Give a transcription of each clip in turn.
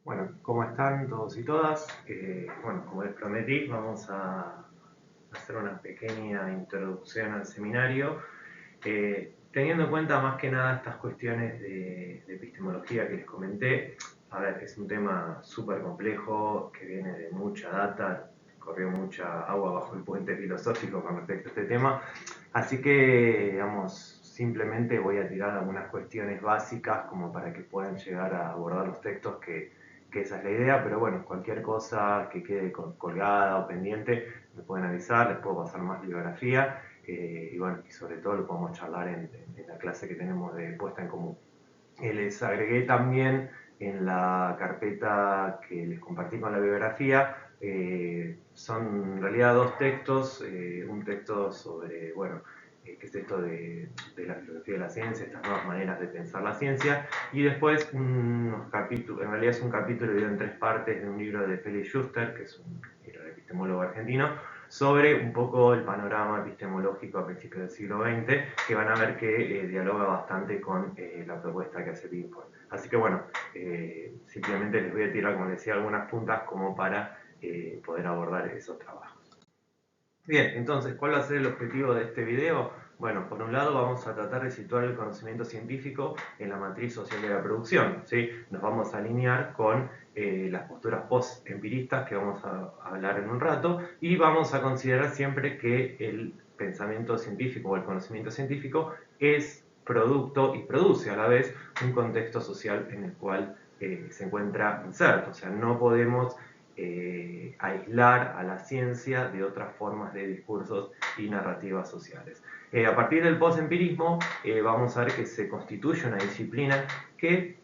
Bueno, ¿cómo están todos y todas? Bueno, como les prometí, vamos a hacer una pequeña introducción al seminario, teniendo en cuenta más que nada estas cuestiones de epistemología que les comenté. A ver, es un tema súper complejo, que viene de mucha data, corrió mucha agua bajo el puente filosófico con respecto a este tema, así que, digamos, simplemente voy a tirar algunas cuestiones básicas como para que puedan llegar a abordar los textos que esa es la idea, pero bueno, cualquier cosa que quede colgada o pendiente me pueden avisar, les puedo pasar más bibliografía y bueno, y sobre todo lo podemos charlar en la clase que tenemos de puesta en común. Les agregué también en la carpeta que les compartí con la bibliografía, son en realidad dos textos, un texto sobre, bueno, qué es esto de la filosofía de la ciencia, estas nuevas maneras de pensar la ciencia, y después unos capítulos, en realidad es un capítulo dividido en tres partes de un libro de Felix Schuster, que es un epistemólogo argentino, sobre un poco el panorama epistemológico a principios del siglo XX, que van a ver que dialoga bastante con la propuesta que hace Pinford. Así que bueno, simplemente les voy a tirar, como les decía, algunas puntas como para poder abordar esos trabajos. Bien, entonces, ¿cuál va a ser el objetivo de este video? Bueno, por un lado vamos a tratar de situar el conocimiento científico en la matriz social de la producción, ¿sí? Nos vamos a alinear con las posturas post-empiristas que vamos a hablar en un rato y vamos a considerar siempre que el pensamiento científico o el conocimiento científico es producto y produce a la vez un contexto social en el cual se encuentra inserto. O sea, no podemos aislar a la ciencia de otras formas de discursos y narrativas sociales. A partir del postempirismo vamos a ver que se constituye una disciplina que,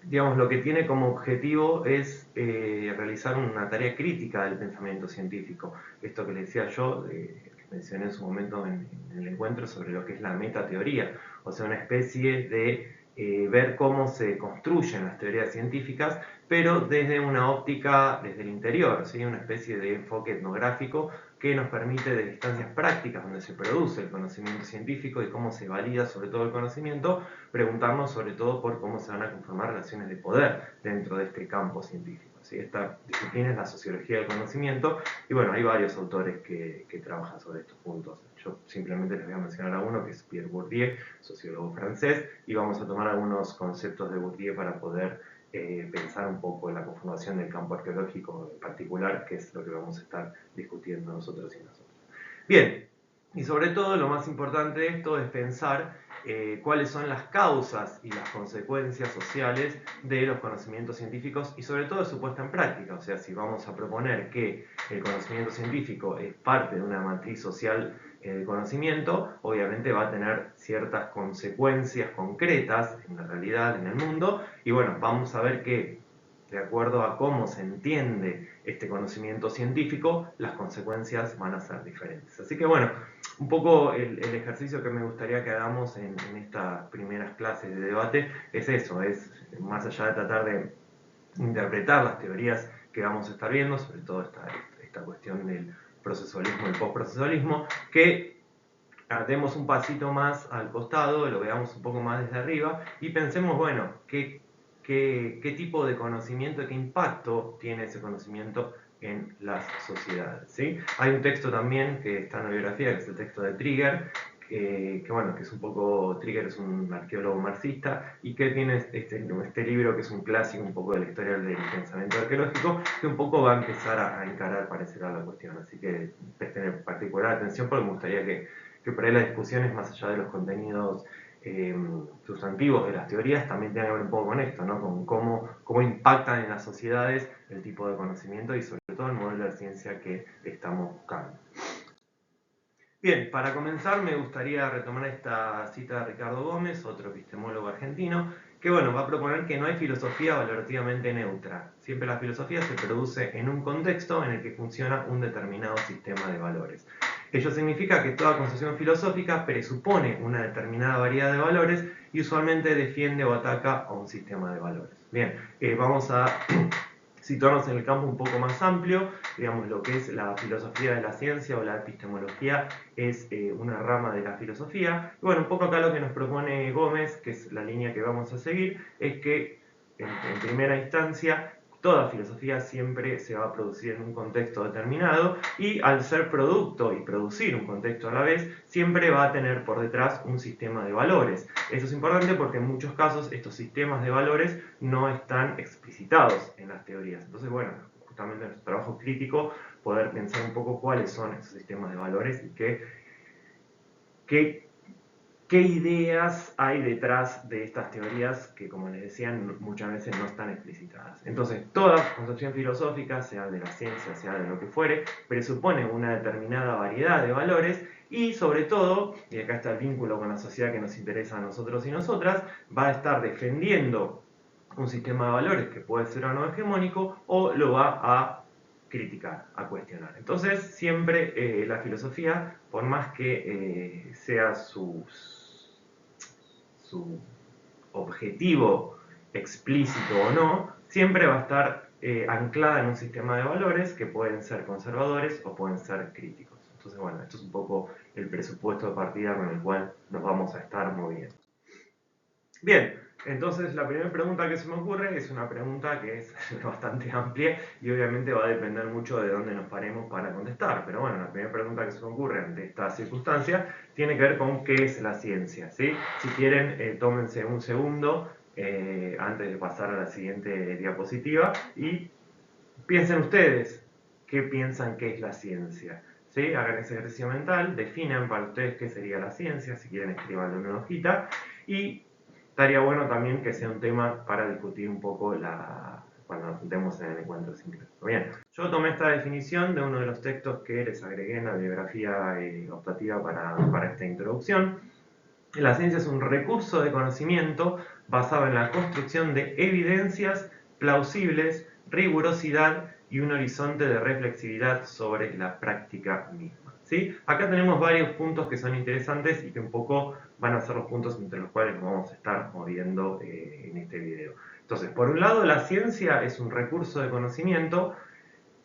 digamos, lo que tiene como objetivo es realizar una tarea crítica del pensamiento científico. Esto que les decía yo, que mencioné en su momento en el encuentro sobre lo que es la metateoría, o sea, una especie de ver cómo se construyen las teorías científicas, pero desde una óptica, desde el interior, ¿sí? Una especie de enfoque etnográfico que nos permite de instancias prácticas donde se produce el conocimiento científico y cómo se valida sobre todo el conocimiento, preguntarnos sobre todo por cómo se van a conformar relaciones de poder dentro de este campo científico. ¿Sí? Esta disciplina es la sociología del conocimiento y bueno, hay varios autores que trabajan sobre estos puntos. Yo simplemente les voy a mencionar a uno que es Pierre Bourdieu, sociólogo francés, y vamos a tomar algunos conceptos de Bourdieu para poder pensar un poco en la conformación del campo arqueológico en particular, que es lo que vamos a estar discutiendo nosotros y nosotras. Bien, y sobre todo lo más importante de esto es pensar cuáles son las causas y las consecuencias sociales de los conocimientos científicos y sobre todo de su puesta en práctica. O sea, si vamos a proponer que el conocimiento científico es parte de una matriz social del conocimiento, obviamente va a tener ciertas consecuencias concretas en la realidad, en el mundo, y bueno, vamos a ver que de acuerdo a cómo se entiende este conocimiento científico, las consecuencias van a ser diferentes. Así que bueno, un poco el ejercicio que me gustaría que hagamos en estas primeras clases de debate es eso, es más allá de tratar de interpretar las teorías que vamos a estar viendo, sobre todo esta cuestión del procesualismo y el postprocesualismo, que demos un pasito más al costado, lo veamos un poco más desde arriba y pensemos, bueno, qué tipo de conocimiento, qué impacto tiene ese conocimiento en las sociedades. ¿Sí? Hay un texto también que está en la biografía, que es el texto de Trigger, bueno, que es un poco, Trigger es un arqueólogo marxista y que tiene este libro que es un clásico un poco de la historia del pensamiento arqueológico, que un poco va a empezar a encarar, parecerá, la cuestión. Así que presten particular atención porque me gustaría que por ahí las discusiones, más allá de los contenidos sustantivos de las teorías, también tienen que ver un poco con esto, ¿no? Con cómo impactan en las sociedades el tipo de conocimiento y sobre todo el modelo de ciencia que estamos buscando. Bien, para comenzar me gustaría retomar esta cita de Ricardo Gómez, otro epistemólogo argentino, que bueno, va a proponer que no hay filosofía valorativamente neutra. Siempre la filosofía se produce en un contexto en el que funciona un determinado sistema de valores. Ello significa que toda concepción filosófica presupone una determinada variedad de valores y usualmente defiende o ataca a un sistema de valores. Bien, vamos a situarnos en el campo un poco más amplio, digamos, lo que es la filosofía de la ciencia o la epistemología es una rama de la filosofía. Y bueno, un poco acá lo que nos propone Gómez, que es la línea que vamos a seguir, es que en primera instancia, toda filosofía siempre se va a producir en un contexto determinado y al ser producto y producir un contexto a la vez, siempre va a tener por detrás un sistema de valores. Eso es importante porque en muchos casos estos sistemas de valores no están explicitados en las teorías. Entonces, bueno, justamente en nuestro trabajo crítico, poder pensar un poco cuáles son esos sistemas de valores y qué ideas hay detrás de estas teorías que, como les decía, muchas veces no están explicitadas. Entonces, toda concepción filosófica, sea de la ciencia, sea de lo que fuere, presupone una determinada variedad de valores y, sobre todo, y acá está el vínculo con la sociedad que nos interesa a nosotros y nosotras, va a estar defendiendo un sistema de valores que puede ser o no hegemónico o lo va a criticar, a cuestionar. Entonces, siempre la filosofía, por más que sea su objetivo explícito o no, siempre va a estar anclada en un sistema de valores que pueden ser conservadores o pueden ser críticos. Entonces, bueno, esto es un poco el presupuesto de partida con el cual nos vamos a estar moviendo. Bien, entonces la primera pregunta que se me ocurre es una pregunta que es bastante amplia y obviamente va a depender mucho de dónde nos paremos para contestar. Pero bueno, la primera pregunta que se me ocurre ante esta circunstancia tiene que ver con qué es la ciencia, ¿sí? Si quieren, tómense un segundo antes de pasar a la siguiente diapositiva y piensen ustedes qué piensan que es la ciencia. ¿Sí? Hagan ese ejercicio mental, definan para ustedes qué sería la ciencia, si quieren escribanlo en una hojita, y estaría bueno también que sea un tema para discutir un poco cuando nos juntemos en el encuentro sincrético. Bien, yo tomé esta definición de uno de los textos que les agregué en la bibliografía optativa para esta introducción. La ciencia es un recurso de conocimiento basado en la construcción de evidencias plausibles, rigurosidad y un horizonte de reflexividad sobre la práctica misma. ¿Sí? Acá tenemos varios puntos que son interesantes y que un poco van a ser los puntos entre los cuales nos vamos a estar moviendo en este video. Entonces, por un lado, la ciencia es un recurso de conocimiento,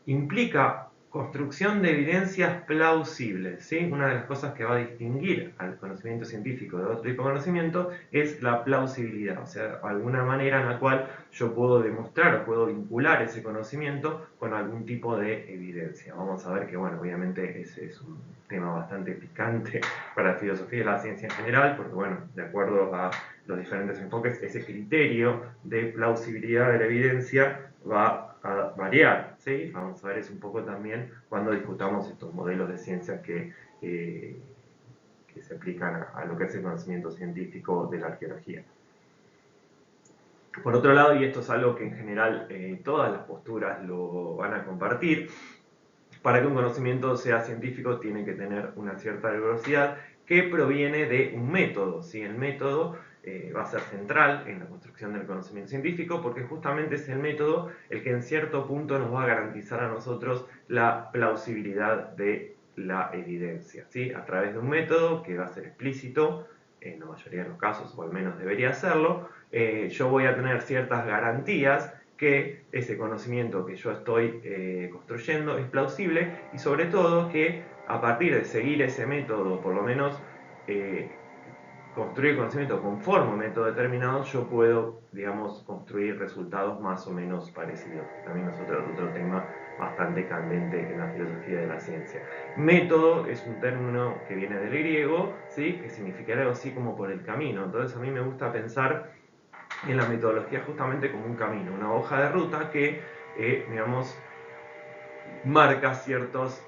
implica construcción de evidencias plausibles, ¿sí? Una de las cosas que va a distinguir al conocimiento científico de otro tipo de conocimiento es la plausibilidad, o sea, alguna manera en la cual yo puedo demostrar o puedo vincular ese conocimiento con algún tipo de evidencia. Vamos a ver que, bueno, obviamente ese es un tema bastante picante para la filosofía y la ciencia en general, porque, bueno, de acuerdo a los diferentes enfoques, ese criterio de plausibilidad de la evidencia va a variar, ¿sí? Vamos a ver eso un poco también cuando discutamos estos modelos de ciencia que se aplican a lo que es el conocimiento científico de la arqueología. Por otro lado, y esto es algo que en general todas las posturas lo van a compartir, para que un conocimiento sea científico tiene que tener una cierta rigurosidad que proviene de un método, ¿sí? El método va a ser central en la construcción del conocimiento científico porque justamente es el método el que en cierto punto nos va a garantizar a nosotros la plausibilidad de la evidencia, ¿sí? A través de un método que va a ser explícito en la mayoría de los casos, o al menos debería serlo, yo voy a tener ciertas garantías que ese conocimiento que yo estoy construyendo es plausible y sobre todo que a partir de seguir ese método, por lo menos construir conocimiento conforme a un método determinado, yo puedo, digamos, construir resultados más o menos parecidos, que también es otro tema bastante candente en la filosofía de la ciencia. Método es un término que viene del griego, ¿sí? Que significaría algo así como por el camino. Entonces a mí me gusta pensar en la metodología justamente como un camino, una hoja de ruta que, digamos, marca ciertas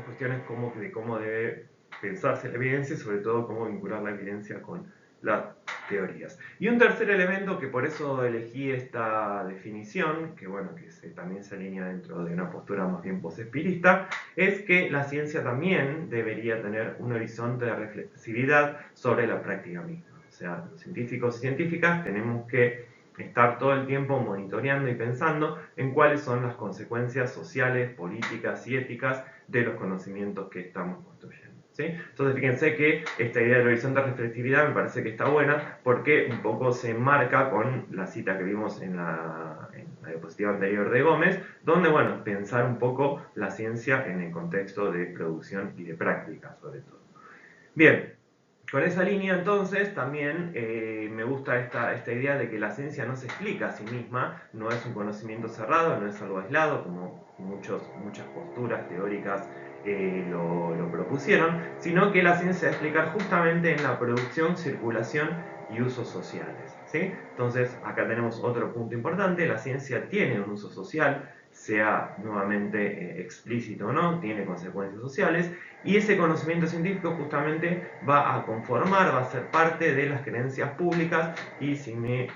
cuestiones de cómo debe pensarse la evidencia y sobre todo cómo vincular la evidencia con las teorías. Y un tercer elemento que por eso elegí esta definición, que bueno, también se alinea dentro de una postura más bien posespirista, es que la ciencia también debería tener un horizonte de reflexividad sobre la práctica misma. O sea, los científicos y científicas tenemos que estar todo el tiempo monitoreando y pensando en cuáles son las consecuencias sociales, políticas y éticas de los conocimientos que estamos construyendo, ¿sí? Entonces fíjense que esta idea del horizonte de reflexividad me parece que está buena porque un poco se enmarca con la cita que vimos en la diapositiva anterior de Gómez, donde, bueno, pensar un poco la ciencia en el contexto de producción y de práctica sobre todo. Bien, Con esa línea entonces también me gusta esta idea de que la ciencia no se explica a sí misma, no es un conocimiento cerrado, no es algo aislado como muchas posturas teóricas lo propusieron, sino que la ciencia se va a explicar justamente en la producción, circulación y usos sociales, ¿sí? Entonces acá tenemos otro punto importante, la ciencia tiene un uso social, sea nuevamente explícito o no, tiene consecuencias sociales, y ese conocimiento científico justamente va a conformar, va a ser parte de las creencias públicas y si me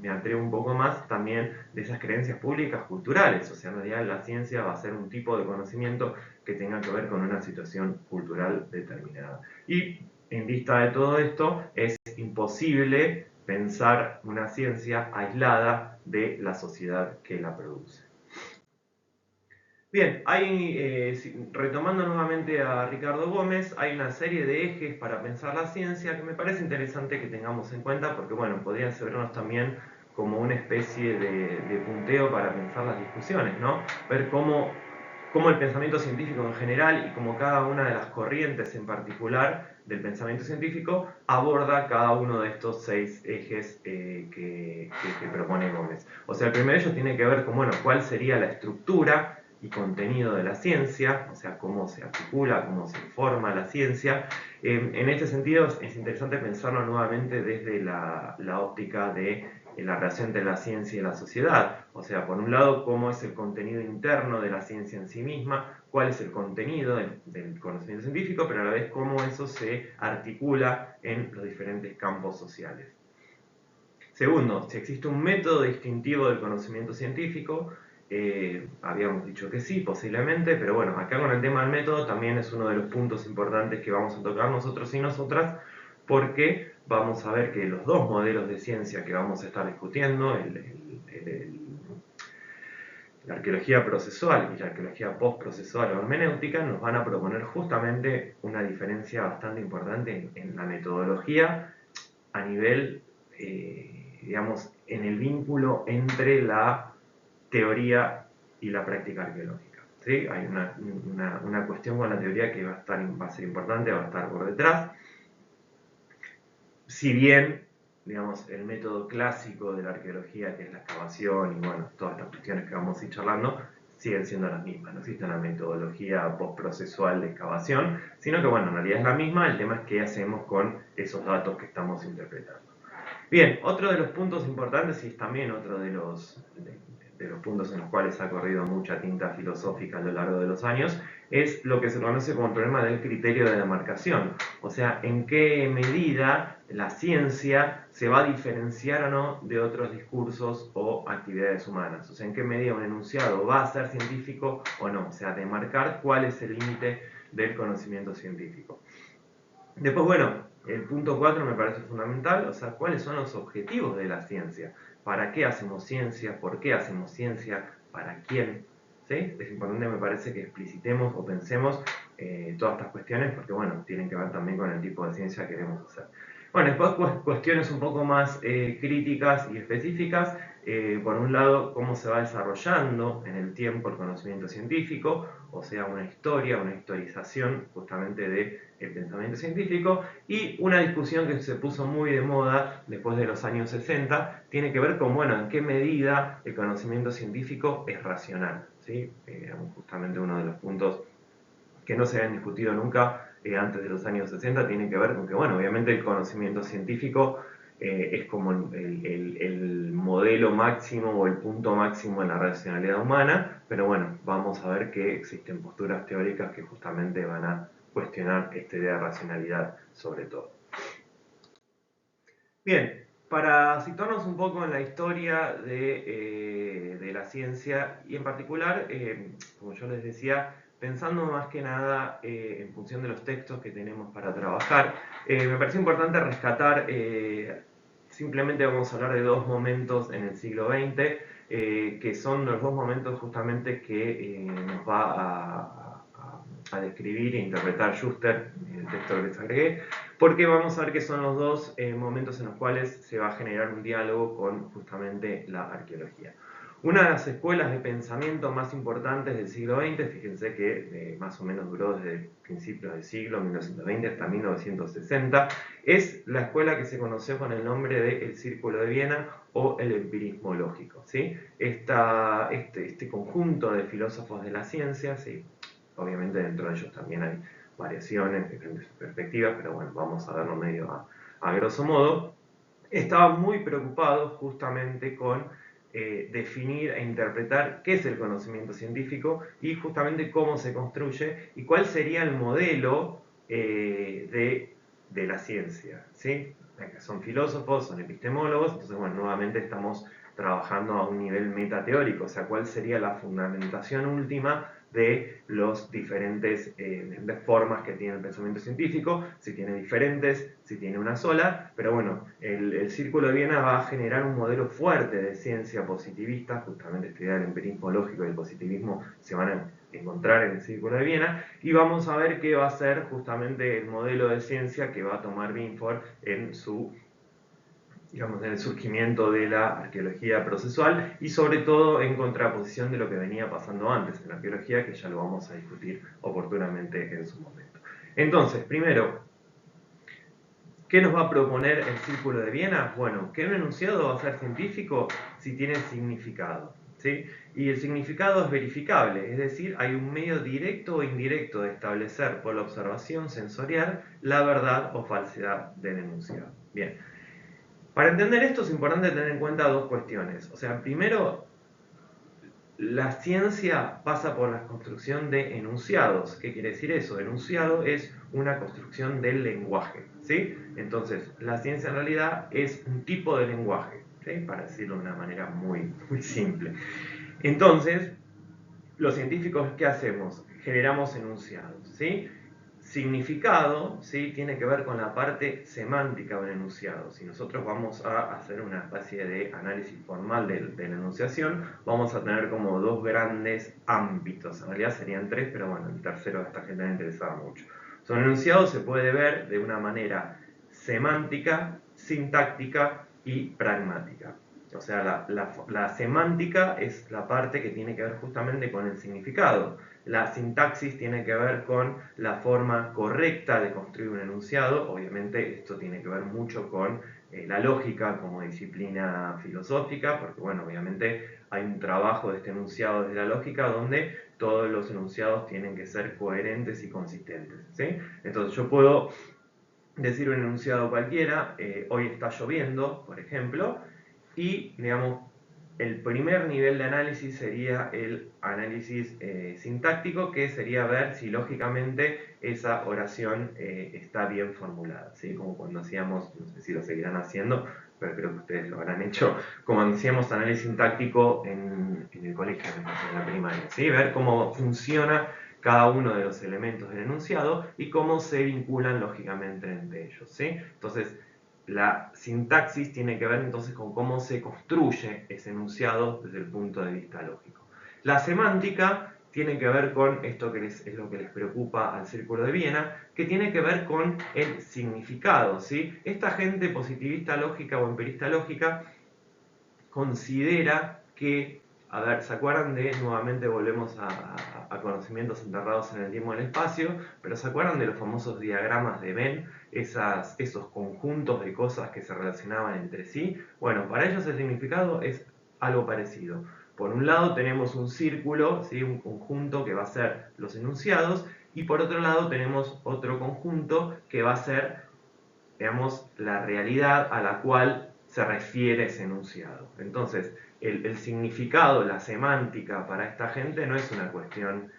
atrevo un poco más también de esas creencias públicas culturales, o sea, en realidad la ciencia va a ser un tipo de conocimiento que tenga que ver con una situación cultural determinada. Y en vista de todo esto, es imposible pensar una ciencia aislada de la sociedad que la produce. Bien, retomando nuevamente a Ricardo Gómez, hay una serie de ejes para pensar la ciencia que me parece interesante que tengamos en cuenta porque, bueno, podría servirnos también como una especie de punteo para pensar las discusiones, ¿no? Ver cómo el pensamiento científico en general y cómo cada una de las corrientes en particular del pensamiento científico aborda cada uno de estos 6 ejes que propone Gómez. O sea, el primero de ellos tiene que ver con, bueno, cuál sería la estructura y contenido de la ciencia, o sea, cómo se articula, cómo se forma la ciencia. En este sentido es interesante pensarlo nuevamente desde la óptica de la relación entre la ciencia y la sociedad. O sea, por un lado, cómo es el contenido interno de la ciencia en sí misma, cuál es el contenido del conocimiento científico, pero a la vez cómo eso se articula en los diferentes campos sociales. Segundo, si existe un método distintivo del conocimiento científico, habíamos dicho que sí, posiblemente, pero bueno, acá con el tema del método también es uno de los puntos importantes que vamos a tocar nosotros y nosotras, porque vamos a ver que los dos modelos de ciencia que vamos a estar discutiendo, la arqueología procesual y la arqueología postprocesual o hermenéutica, nos van a proponer justamente una diferencia bastante importante en la metodología a nivel, digamos, en el vínculo entre la teoría y la práctica arqueológica. ¿Sí? Hay una cuestión con la teoría que va a ser importante, va a estar por detrás. Si bien, digamos, el método clásico de la arqueología, que es la excavación y bueno, todas estas cuestiones que vamos a ir charlando, siguen siendo las mismas. No existe una metodología postprocesual de excavación, sino que bueno, en realidad es la misma, el tema es qué hacemos con esos datos que estamos interpretando. Bien, otro de los puntos importantes, y es también otro de los puntos en los cuales ha corrido mucha tinta filosófica a lo largo de los años, es lo que se conoce como el problema del criterio de demarcación. O sea, en qué medida la ciencia se va a diferenciar o no de otros discursos o actividades humanas. O sea, en qué medida un enunciado va a ser científico o no. O sea, demarcar cuál es el límite del conocimiento científico. Después, bueno, el punto 4 me parece fundamental, o sea, cuáles son los objetivos de la ciencia. ¿Para qué hacemos ciencia? ¿Por qué hacemos ciencia? ¿Para quién? ¿Sí? Es importante, me parece, que explicitemos o pensemos todas estas cuestiones porque, bueno, tienen que ver también con el tipo de ciencia que queremos hacer. Bueno, después cuestiones un poco más críticas y específicas. Por un lado, cómo se va desarrollando en el tiempo el conocimiento científico, o sea, una historia, una historización justamente del pensamiento científico, y una discusión que se puso muy de moda después de los años 60, tiene que ver con, bueno, en qué medida el conocimiento científico es racional, ¿sí? Justamente uno de los puntos que no se habían discutido nunca antes de los años 60 tiene que ver con que, bueno, obviamente el conocimiento científico es como el modelo máximo o el punto máximo en la racionalidad humana, pero bueno, vamos a ver que existen posturas teóricas que justamente van a cuestionar esta idea de racionalidad sobre todo. Bien, para situarnos un poco en la historia de la ciencia y en particular, como yo les decía, pensando más que nada en función de los textos que tenemos para trabajar, me parece importante rescatar, simplemente vamos a hablar de dos momentos en el siglo XX, que son los dos momentos justamente que nos va a describir e interpretar Schuster, el texto que les agregué, porque vamos a ver que son los dos momentos en los cuales se va a generar un diálogo con justamente la arqueología. Una de las escuelas de pensamiento más importantes del siglo XX, fíjense que más o menos duró desde principios del siglo, 1920 hasta 1960, es la escuela que se conoció con el nombre de el Círculo de Viena o el empirismo lógico. ¿Sí? Este conjunto de filósofos de la ciencia, ¿sí? Obviamente dentro de ellos también hay variaciones, diferentes perspectivas, pero bueno, vamos a verlo medio a grosso modo, estaban muy preocupados justamente con definir e interpretar qué es el conocimiento científico y justamente cómo se construye y cuál sería el modelo de la ciencia. ¿Sí? Son filósofos, son epistemólogos, entonces bueno, nuevamente estamos trabajando a un nivel metateórico, o sea, cuál sería la fundamentación última de los diferentes formas que tiene el pensamiento científico, si tiene diferentes, si tiene una sola, pero bueno, el Círculo de Viena va a generar un modelo fuerte de ciencia positivista, justamente esta idea del empirismo lógico y el positivismo se van a encontrar en el Círculo de Viena, y vamos a ver qué va a ser justamente el modelo de ciencia que va a tomar Binford en su, digamos, en el surgimiento de la arqueología procesual y sobre todo en contraposición de lo que venía pasando antes en la arqueología, que ya lo vamos a discutir oportunamente en su momento. Entonces, primero, ¿qué nos va a proponer el Círculo de Viena? Bueno, que un enunciado va a ser científico si tiene significado, ¿sí? Y el significado es verificable, es decir, hay un medio directo o indirecto de establecer por la observación sensorial la verdad o falsedad del enunciado. Bien. Para entender esto es importante tener en cuenta dos cuestiones. O sea, primero, la ciencia pasa por la construcción de enunciados. ¿Qué quiere decir eso? Enunciado es una construcción del lenguaje, ¿sí? Entonces, la ciencia en realidad es un tipo de lenguaje, ¿sí? Para decirlo de una manera muy simple. Entonces, los científicos, ¿qué hacemos? Generamos enunciados, ¿sí? Significado, ¿sí? Tiene que ver con la parte semántica del enunciado. Si nosotros vamos a hacer una especie de análisis formal de la enunciación, vamos a tener como dos grandes ámbitos. En realidad serían tres, pero bueno, el tercero a esta gente le interesaba mucho. O sea, un enunciado se puede ver de una manera semántica, sintáctica y pragmática. O sea, la semántica es la parte que tiene que ver justamente con el significado. La sintaxis tiene que ver con la forma correcta de construir un enunciado. Obviamente esto tiene que ver mucho con la lógica como disciplina filosófica, porque bueno, obviamente hay un trabajo de este enunciado desde la lógica donde todos los enunciados tienen que ser coherentes y consistentes, ¿sí? Entonces yo puedo decir un enunciado cualquiera, hoy está lloviendo, por ejemplo, y digamos, el primer nivel de análisis sería el análisis sintáctico, que sería ver si lógicamente esa oración está bien formulada, ¿sí? Como cuando hacíamos, no sé si lo seguirán haciendo, pero creo que ustedes lo habrán hecho, como hacíamos análisis sintáctico en el colegio, en la primaria, ¿sí? Ver cómo funciona cada uno de los elementos del enunciado y cómo se vinculan lógicamente entre ellos, ¿sí? Entonces, la sintaxis tiene que ver entonces con cómo se construye ese enunciado desde el punto de vista lógico. La semántica tiene que ver con esto que es lo que les preocupa al Círculo de Viena, que tiene que ver con el significado, ¿sí? Esta gente positivista lógica o empirista lógica considera que, a ver, ¿se acuerdan de, nuevamente volvemos a conocimientos enterrados en el tiempo y el espacio, pero ¿se acuerdan de los famosos diagramas de Venn? Esos conjuntos de cosas que se relacionaban entre sí. Bueno, para ellos el significado es algo parecido. Por un lado tenemos un círculo, ¿sí? Un conjunto que va a ser los enunciados, y por otro lado tenemos otro conjunto que va a ser, digamos, la realidad a la cual se refiere ese enunciado. Entonces, el significado, la semántica para esta gente no es una cuestión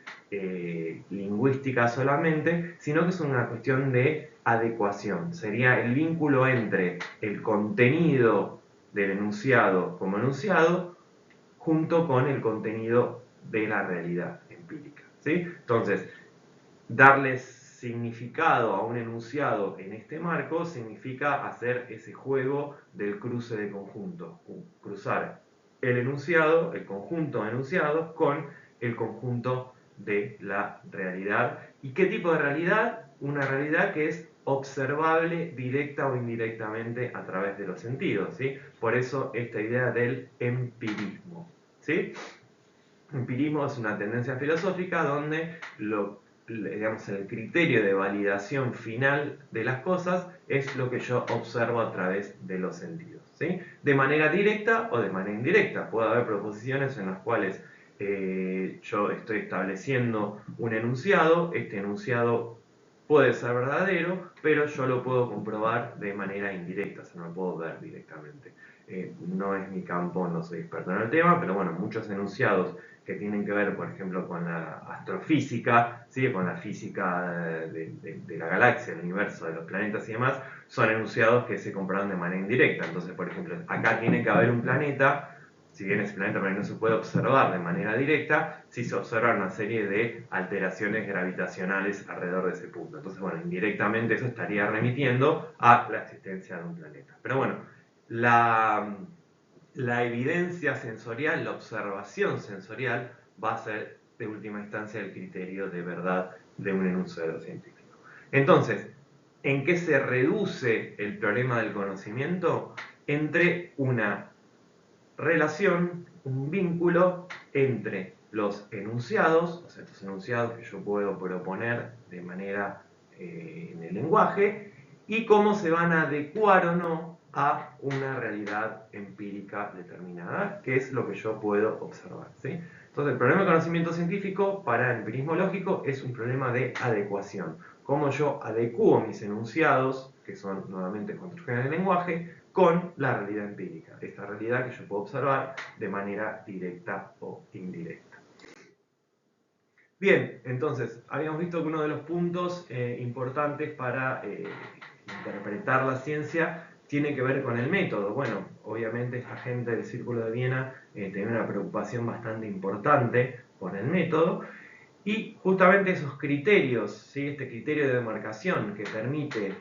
lingüística solamente, sino que es una cuestión de adecuación. Sería el vínculo entre el contenido del enunciado como enunciado junto con el contenido de la realidad empírica, ¿sí? Entonces, darles significado a un enunciado en este marco significa hacer ese juego del cruce de conjuntos, cruzar el enunciado, el conjunto de enunciados con el conjunto de la realidad. ¿Y qué tipo de realidad? Una realidad que es observable directa o indirectamente a través de los sentidos, ¿sí? Por eso esta idea del empirismo, ¿sí? Empirismo es una tendencia filosófica donde digamos, el criterio de validación final de las cosas es lo que yo observo a través de los sentidos, ¿sí? De manera directa o de manera indirecta. Puede haber proposiciones en las cuales yo estoy estableciendo un enunciado, este enunciado puede ser verdadero, pero yo lo puedo comprobar de manera indirecta, o sea, no lo puedo ver directamente. No es mi campo, no soy experto en el tema, pero bueno, muchos enunciados que tienen que ver, por ejemplo, con la astrofísica, ¿sí? Con la física de la galaxia, el universo, de los planetas y demás, son enunciados que se comprueban de manera indirecta. Entonces, por ejemplo, acá tiene que haber un planeta, si bien ese planeta no se puede observar de manera directa, sí se observa una serie de alteraciones gravitacionales alrededor de ese punto. Entonces, bueno, indirectamente eso estaría remitiendo a la existencia de un planeta. Pero bueno, la evidencia sensorial, la observación sensorial, va a ser de última instancia el criterio de verdad de un enunciado científico. Entonces, ¿en qué se reduce el problema del conocimiento? Entre una relación, un vínculo entre los enunciados, o sea, estos enunciados que yo puedo proponer de manera en el lenguaje, y cómo se van a adecuar o no a una realidad empírica determinada, que es lo que yo puedo observar, ¿sí? Entonces, el problema de conocimiento científico para el empirismo lógico es un problema de adecuación. Cómo yo adecuo mis enunciados, que son nuevamente construcciones del lenguaje, con la realidad empírica, esta realidad que yo puedo observar de manera directa o indirecta. Bien, entonces, habíamos visto que uno de los puntos importantes para interpretar la ciencia tiene que ver con el método. Bueno, obviamente esta gente del Círculo de Viena tiene una preocupación bastante importante por el método, y justamente esos criterios, ¿sí? Este criterio de demarcación que permite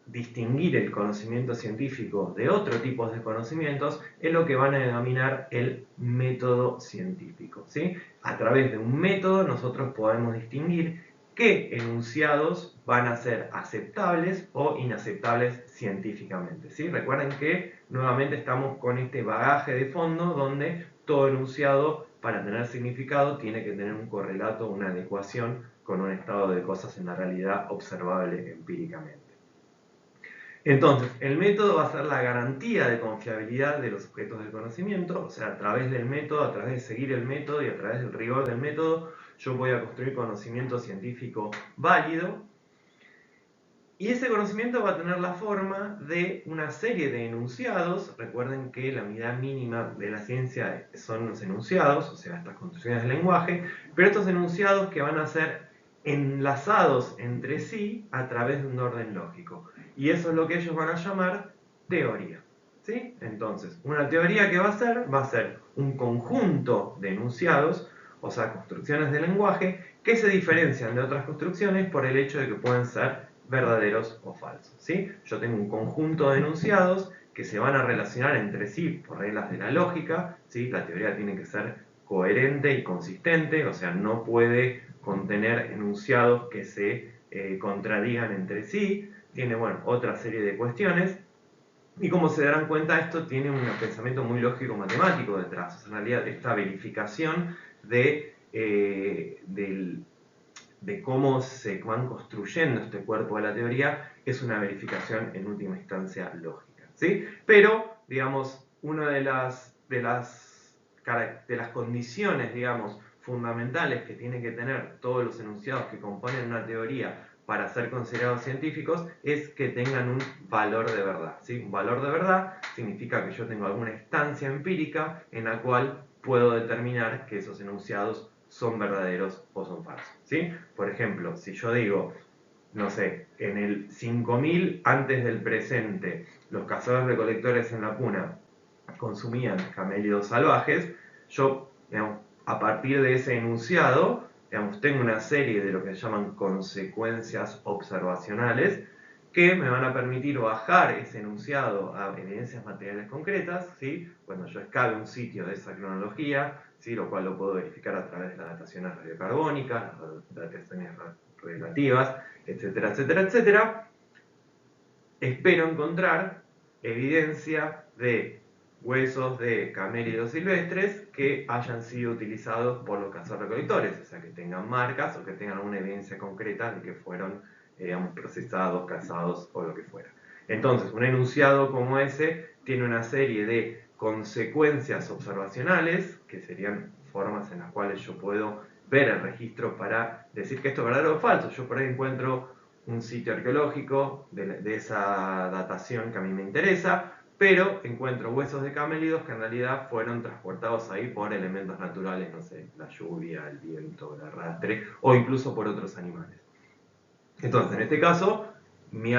distinguir el conocimiento científico de otro tipo de conocimientos es lo que van a denominar el método científico, ¿sí? A través de un método nosotros podemos distinguir qué enunciados van a ser aceptables o inaceptables científicamente, ¿sí? Recuerden que nuevamente estamos con este bagaje de fondo donde todo enunciado, para tener significado, tiene que tener un correlato, una adecuación con un estado de cosas en la realidad observable empíricamente. Entonces, el método va a ser la garantía de confiabilidad de los objetos del conocimiento, o sea, a través del método, a través de seguir el método y a través del rigor del método, yo voy a construir conocimiento científico válido. Y ese conocimiento va a tener la forma de una serie de enunciados. Recuerden que la unidad mínima de la ciencia son los enunciados, o sea, estas construcciones del lenguaje, pero estos enunciados que van a ser enlazados entre sí a través de un orden lógico. Y eso es lo que ellos van a llamar teoría, ¿sí? Entonces, una teoría que va a ser un conjunto de enunciados, o sea, construcciones del lenguaje, que se diferencian de otras construcciones por el hecho de que pueden ser verdaderos o falsos, ¿sí? Yo tengo un conjunto de enunciados que se van a relacionar entre sí por reglas de la lógica, ¿sí? La teoría tiene que ser coherente y consistente, o sea, no puede contener enunciados que se contradigan entre sí, tiene, bueno, otra serie de cuestiones, y como se darán cuenta, esto tiene un pensamiento muy lógico-matemático detrás, o sea, en realidad esta verificación de cómo se van construyendo este cuerpo de la teoría es una verificación en última instancia lógica, ¿sí? Pero, digamos, una de las condiciones, digamos, fundamentales que tienen que tener todos los enunciados que componen una teoría para ser considerados científicos es que tengan un valor de verdad, ¿sí? Un valor de verdad significa que yo tengo alguna instancia empírica en la cual puedo determinar que esos enunciados son verdaderos o son falsos, ¿sí? Por ejemplo, si yo digo, no sé, en el 5000 antes del presente, los cazadores recolectores en la puna consumían camélidos salvajes, yo, digamos, a partir de ese enunciado, digamos, tengo una serie de lo que se llaman consecuencias observacionales que me van a permitir bajar ese enunciado a evidencias materiales concretas, ¿sí? Cuando yo escabe un sitio de esa cronología, ¿sí? Lo cual lo puedo verificar a través de las dataciones radiocarbónicas, las dataciones relativas, etcétera, etcétera, etcétera. Espero encontrar evidencia de huesos de camélidos silvestres que hayan sido utilizados por los cazadores-recolectores, o sea, que tengan marcas o que tengan una evidencia concreta de que fueron, digamos, procesados, cazados o lo que fuera. Entonces, un enunciado como ese tiene una serie de consecuencias observacionales, que serían formas en las cuales yo puedo ver el registro para decir que esto es verdadero o falso. Yo por ahí encuentro un sitio arqueológico de esa datación que a mí me interesa, pero encuentro huesos de camélidos que en realidad fueron transportados ahí por elementos naturales, no sé, la lluvia, el viento, el arrastre, o incluso por otros animales. Entonces, en este caso, mi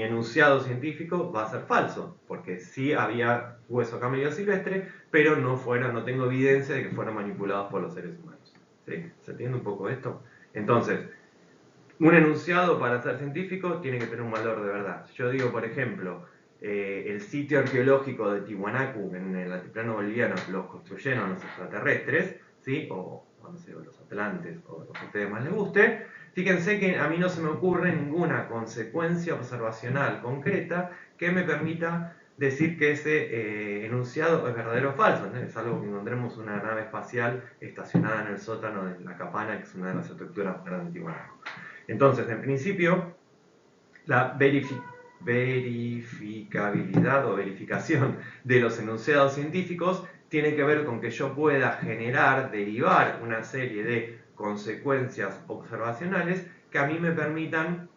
enunciado científico va a ser falso, porque sí había hueso camélido silvestre, pero no tengo evidencia de que fueron manipulados por los seres humanos. ¿Sí? ¿Se entiende un poco esto? Entonces, un enunciado para ser científico tiene que tener un valor de verdad. Yo digo, por ejemplo, el sitio arqueológico de Tiwanaku en el altiplano boliviano los construyeron los extraterrestres, ¿sí? O no sé, o los atlantes, o lo que a ustedes más les guste. Fíjense que a mí no se me ocurre ninguna consecuencia observacional concreta que me permita decir que ese enunciado es verdadero o falso, ¿no? Es algo que encontremos una nave espacial estacionada en el sótano de la Capana, que es una de las estructuras más grandes de Tiwanaku. Entonces, en principio, la verificabilidad o verificación de los enunciados científicos tiene que ver con que yo pueda derivar una serie de consecuencias observacionales que a mí me permitan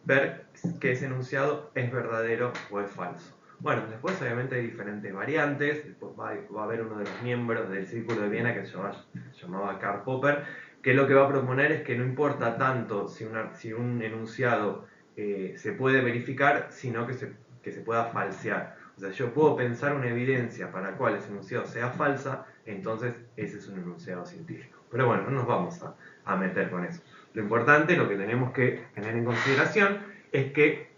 ver que ese enunciado es verdadero o es falso. Bueno, después obviamente hay diferentes variantes. Después va a haber uno de los miembros del Círculo de Viena que se llamaba Karl Popper, que lo que va a proponer es que no importa tanto si un enunciado se puede verificar, sino que se pueda falsear. O sea, yo puedo pensar una evidencia para la cual ese enunciado sea falsa, entonces ese es un enunciado científico. Pero bueno, no nos vamos a meter con eso. Lo importante, lo que tenemos que tener en consideración, es que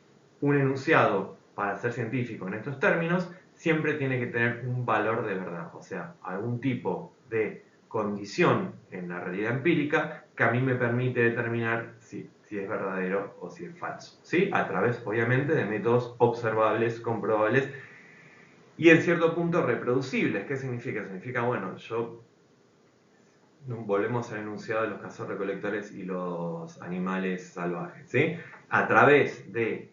un enunciado, para ser científico en estos términos, siempre tiene que tener un valor de verdad, o sea, algún tipo de condición en la realidad empírica que a mí me permite determinar si es verdadero o si es falso, ¿sí? A través, obviamente, de métodos observables, comprobables y en cierto punto reproducibles. ¿Qué significa? Significa, bueno, volvemos al enunciado de los cazadores-recolectores y los animales salvajes, ¿sí? A través del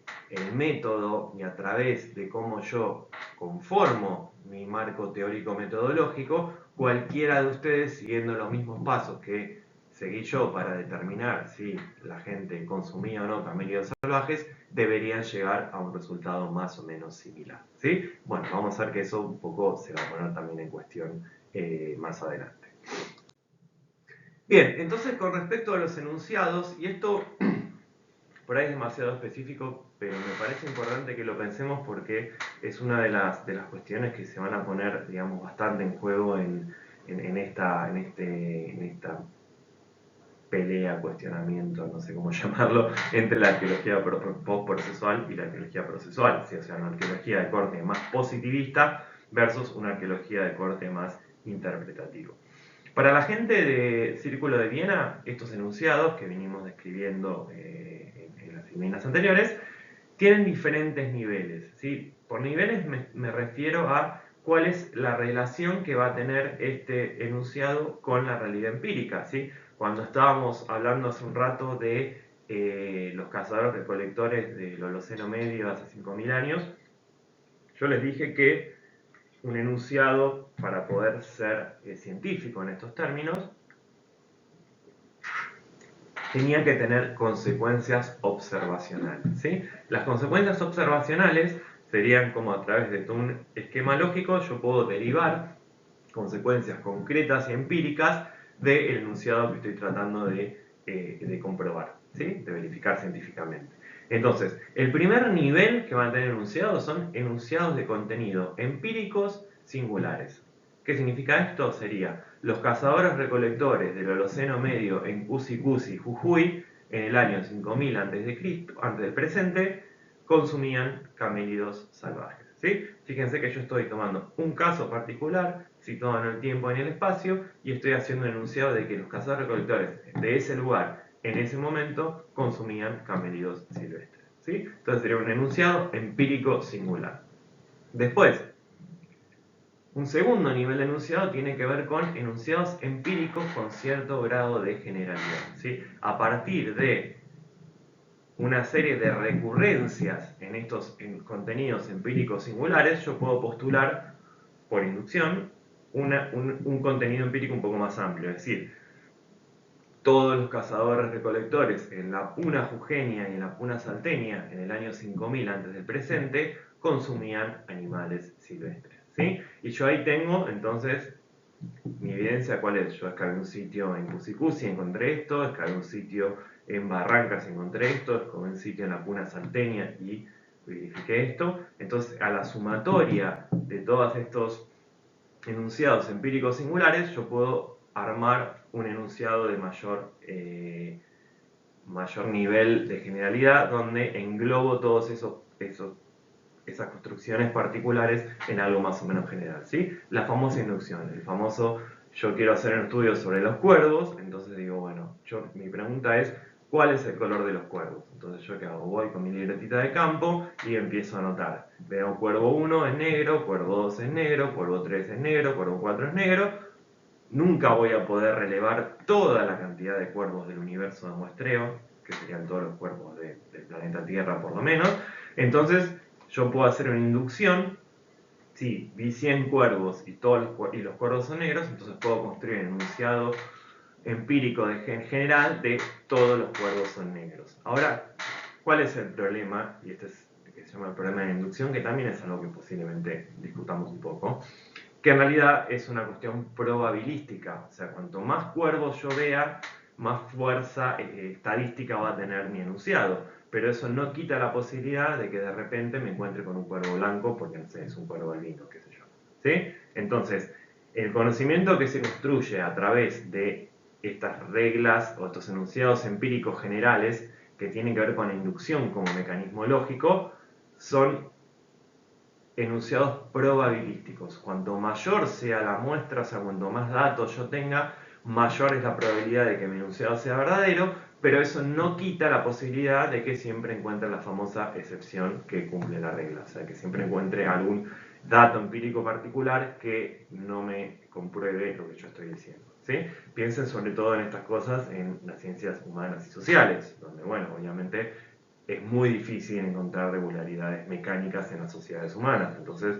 método y a través de cómo yo conformo mi marco teórico-metodológico, cualquiera de ustedes, siguiendo los mismos pasos que seguí yo para determinar si la gente consumía o no camélidos salvajes, deberían llegar a un resultado más o menos similar, ¿sí? Bueno, vamos a ver que eso un poco se va a poner también en cuestión más adelante. Bien, entonces con respecto a los enunciados, y esto por ahí es demasiado específico, pero me parece importante que lo pensemos porque es una de las cuestiones que se van a poner, digamos, bastante en juego en esta pelea, cuestionamiento, no sé cómo llamarlo, entre la arqueología post-procesual y la arqueología procesual, ¿sí? O sea, una arqueología de corte más positivista versus una arqueología de corte más interpretativo. Para la gente de Círculo de Viena, estos enunciados que vinimos describiendo en las líneas anteriores, tienen diferentes niveles, ¿sí? Por niveles me refiero a cuál es la relación que va a tener este enunciado con la realidad empírica, ¿sí? Cuando estábamos hablando hace un rato de los cazadores-recolectores del Holoceno Medio hace 5.000 años, yo les dije que un enunciado, para poder ser científico en estos términos, tenía que tener consecuencias observacionales, ¿sí? Las consecuencias observacionales serían como a través de un esquema lógico yo puedo derivar consecuencias concretas y empíricas del enunciado que estoy tratando de comprobar, ¿sí? De verificar científicamente. Entonces, el primer nivel que van a tener enunciados son enunciados de contenido empíricos singulares. ¿Qué significa esto? Sería los cazadores recolectores del Holoceno Medio en Cusi Cusi, Jujuy, en el año 5000 a.C., antes del presente, consumían camélidos salvajes, ¿sí? Fíjense que yo estoy tomando un caso particular, situado en el tiempo y en el espacio, y estoy haciendo un enunciado de que los cazadores recolectores de ese lugar, en ese momento, consumían camélidos silvestres, ¿sí? Entonces sería un enunciado empírico singular. Después, un segundo nivel de enunciado tiene que ver con enunciados empíricos con cierto grado de generalidad, ¿sí? A partir de una serie de recurrencias en estos contenidos empíricos singulares, yo puedo postular, por inducción, un contenido empírico un poco más amplio. Es decir, todos los cazadores-recolectores en la Puna Jujeña y en la Puna Salteña en el año 5000 antes del presente consumían animales silvestres, ¿sí? Y yo ahí tengo, entonces, mi evidencia, ¿cuál es? Yo escavé un sitio en Cusicusi y encontré esto, escavé un sitio en Barrancas y encontré esto, escavé un sitio en la Puna Salteña y verifiqué esto. Entonces, a la sumatoria de todos estos enunciados empíricos singulares, yo puedo armar un enunciado de mayor nivel de generalidad, donde englobo todos esas construcciones particulares en algo más o menos general, ¿sí? La famosa inducción, el famoso yo quiero hacer un estudio sobre los cuervos, entonces digo, bueno, mi pregunta es, ¿cuál es el color de los cuervos? Entonces yo qué hago, voy con mi libretita de campo y empiezo a anotar. Veo cuervo 1 es negro, cuervo 2 es negro, cuervo 3 es negro, cuervo 4 es negro. Nunca voy a poder relevar toda la cantidad de cuervos del universo de muestreo, que serían todos los cuervos del planeta Tierra por lo menos. Entonces yo puedo hacer una inducción. Si vi 100 cuervos y los cuervos son negros, entonces puedo construir un enunciado empírico general de todos los cuervos son negros. Ahora, ¿cuál es el problema? Y este es el que se llama el problema de la inducción, que también es algo que posiblemente discutamos un poco, que en realidad es una cuestión probabilística. O sea, cuanto más cuervos yo vea, más fuerza estadística va a tener mi enunciado. Pero eso no quita la posibilidad de que de repente me encuentre con un cuervo blanco, porque no sé, es un cuervo albino, qué sé yo. ¿Sí? Entonces, el conocimiento que se construye a través de estas reglas o estos enunciados empíricos generales que tienen que ver con la inducción como mecanismo lógico, son enunciados probabilísticos. Cuanto mayor sea la muestra, o sea, cuanto más datos yo tenga, mayor es la probabilidad de que mi enunciado sea verdadero, pero eso no quita la posibilidad de que siempre encuentre la famosa excepción que cumple la regla, o sea, que siempre encuentre algún dato empírico particular que no me compruebe lo que yo estoy diciendo, ¿sí? Piensen sobre todo en estas cosas en las ciencias humanas y sociales, donde, bueno, obviamente es muy difícil encontrar regularidades mecánicas en las sociedades humanas. Entonces,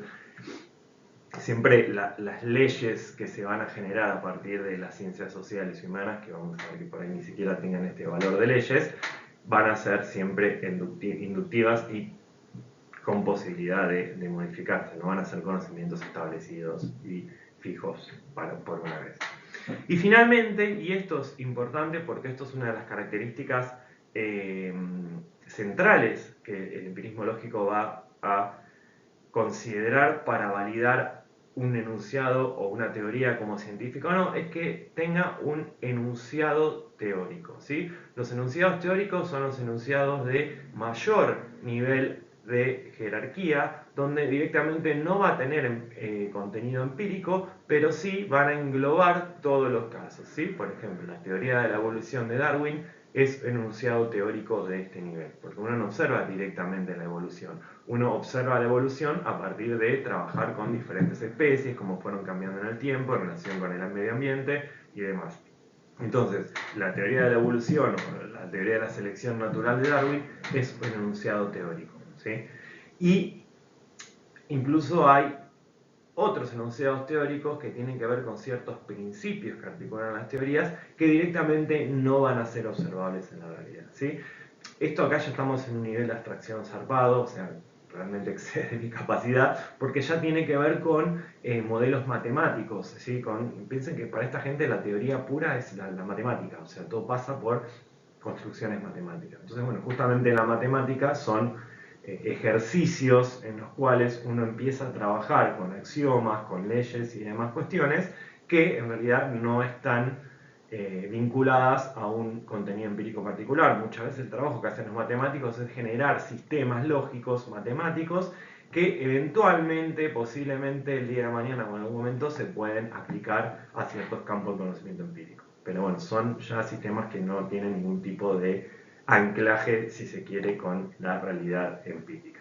siempre las leyes que se van a generar a partir de las ciencias sociales y humanas, que vamos a ver que por ahí ni siquiera tengan este valor de leyes, van a ser siempre inductivas y con posibilidad de modificarse, no van a ser conocimientos establecidos y fijos por una vez. Y finalmente, y esto es importante porque esto es una de las características centrales que el empirismo lógico va a considerar para validar un enunciado o una teoría como científica o no, es que tenga un enunciado teórico, ¿sí? Los enunciados teóricos son los enunciados de mayor nivel de jerarquía, donde directamente no va a tener contenido empírico, pero sí van a englobar todos los casos, ¿sí? Por ejemplo, la teoría de la evolución de Darwin es enunciado teórico de este nivel, porque uno no observa directamente la evolución, uno observa la evolución a partir de trabajar con diferentes especies, cómo fueron cambiando en el tiempo, en relación con el medio ambiente y demás. Entonces, la teoría de la evolución o la teoría de la selección natural de Darwin es un enunciado teórico, ¿sí? Y incluso hay otros enunciados teóricos que tienen que ver con ciertos principios que articulan las teorías que directamente no van a ser observables en la realidad, ¿sí? Esto acá ya estamos en un nivel de abstracción zarpado, o sea, realmente excede mi capacidad, porque ya tiene que ver con modelos matemáticos, ¿sí? Piensen que para esta gente la teoría pura es la matemática, o sea, todo pasa por construcciones matemáticas. Entonces, bueno, justamente la matemática son ejercicios en los cuales uno empieza a trabajar con axiomas, con leyes y demás cuestiones que en realidad no están vinculadas a un contenido empírico particular. Muchas veces el trabajo que hacen los matemáticos es generar sistemas lógicos matemáticos que eventualmente, posiblemente el día de mañana o en algún momento se pueden aplicar a ciertos campos de conocimiento empírico. Pero bueno, son ya sistemas que no tienen ningún tipo de anclaje, si se quiere, con la realidad empírica.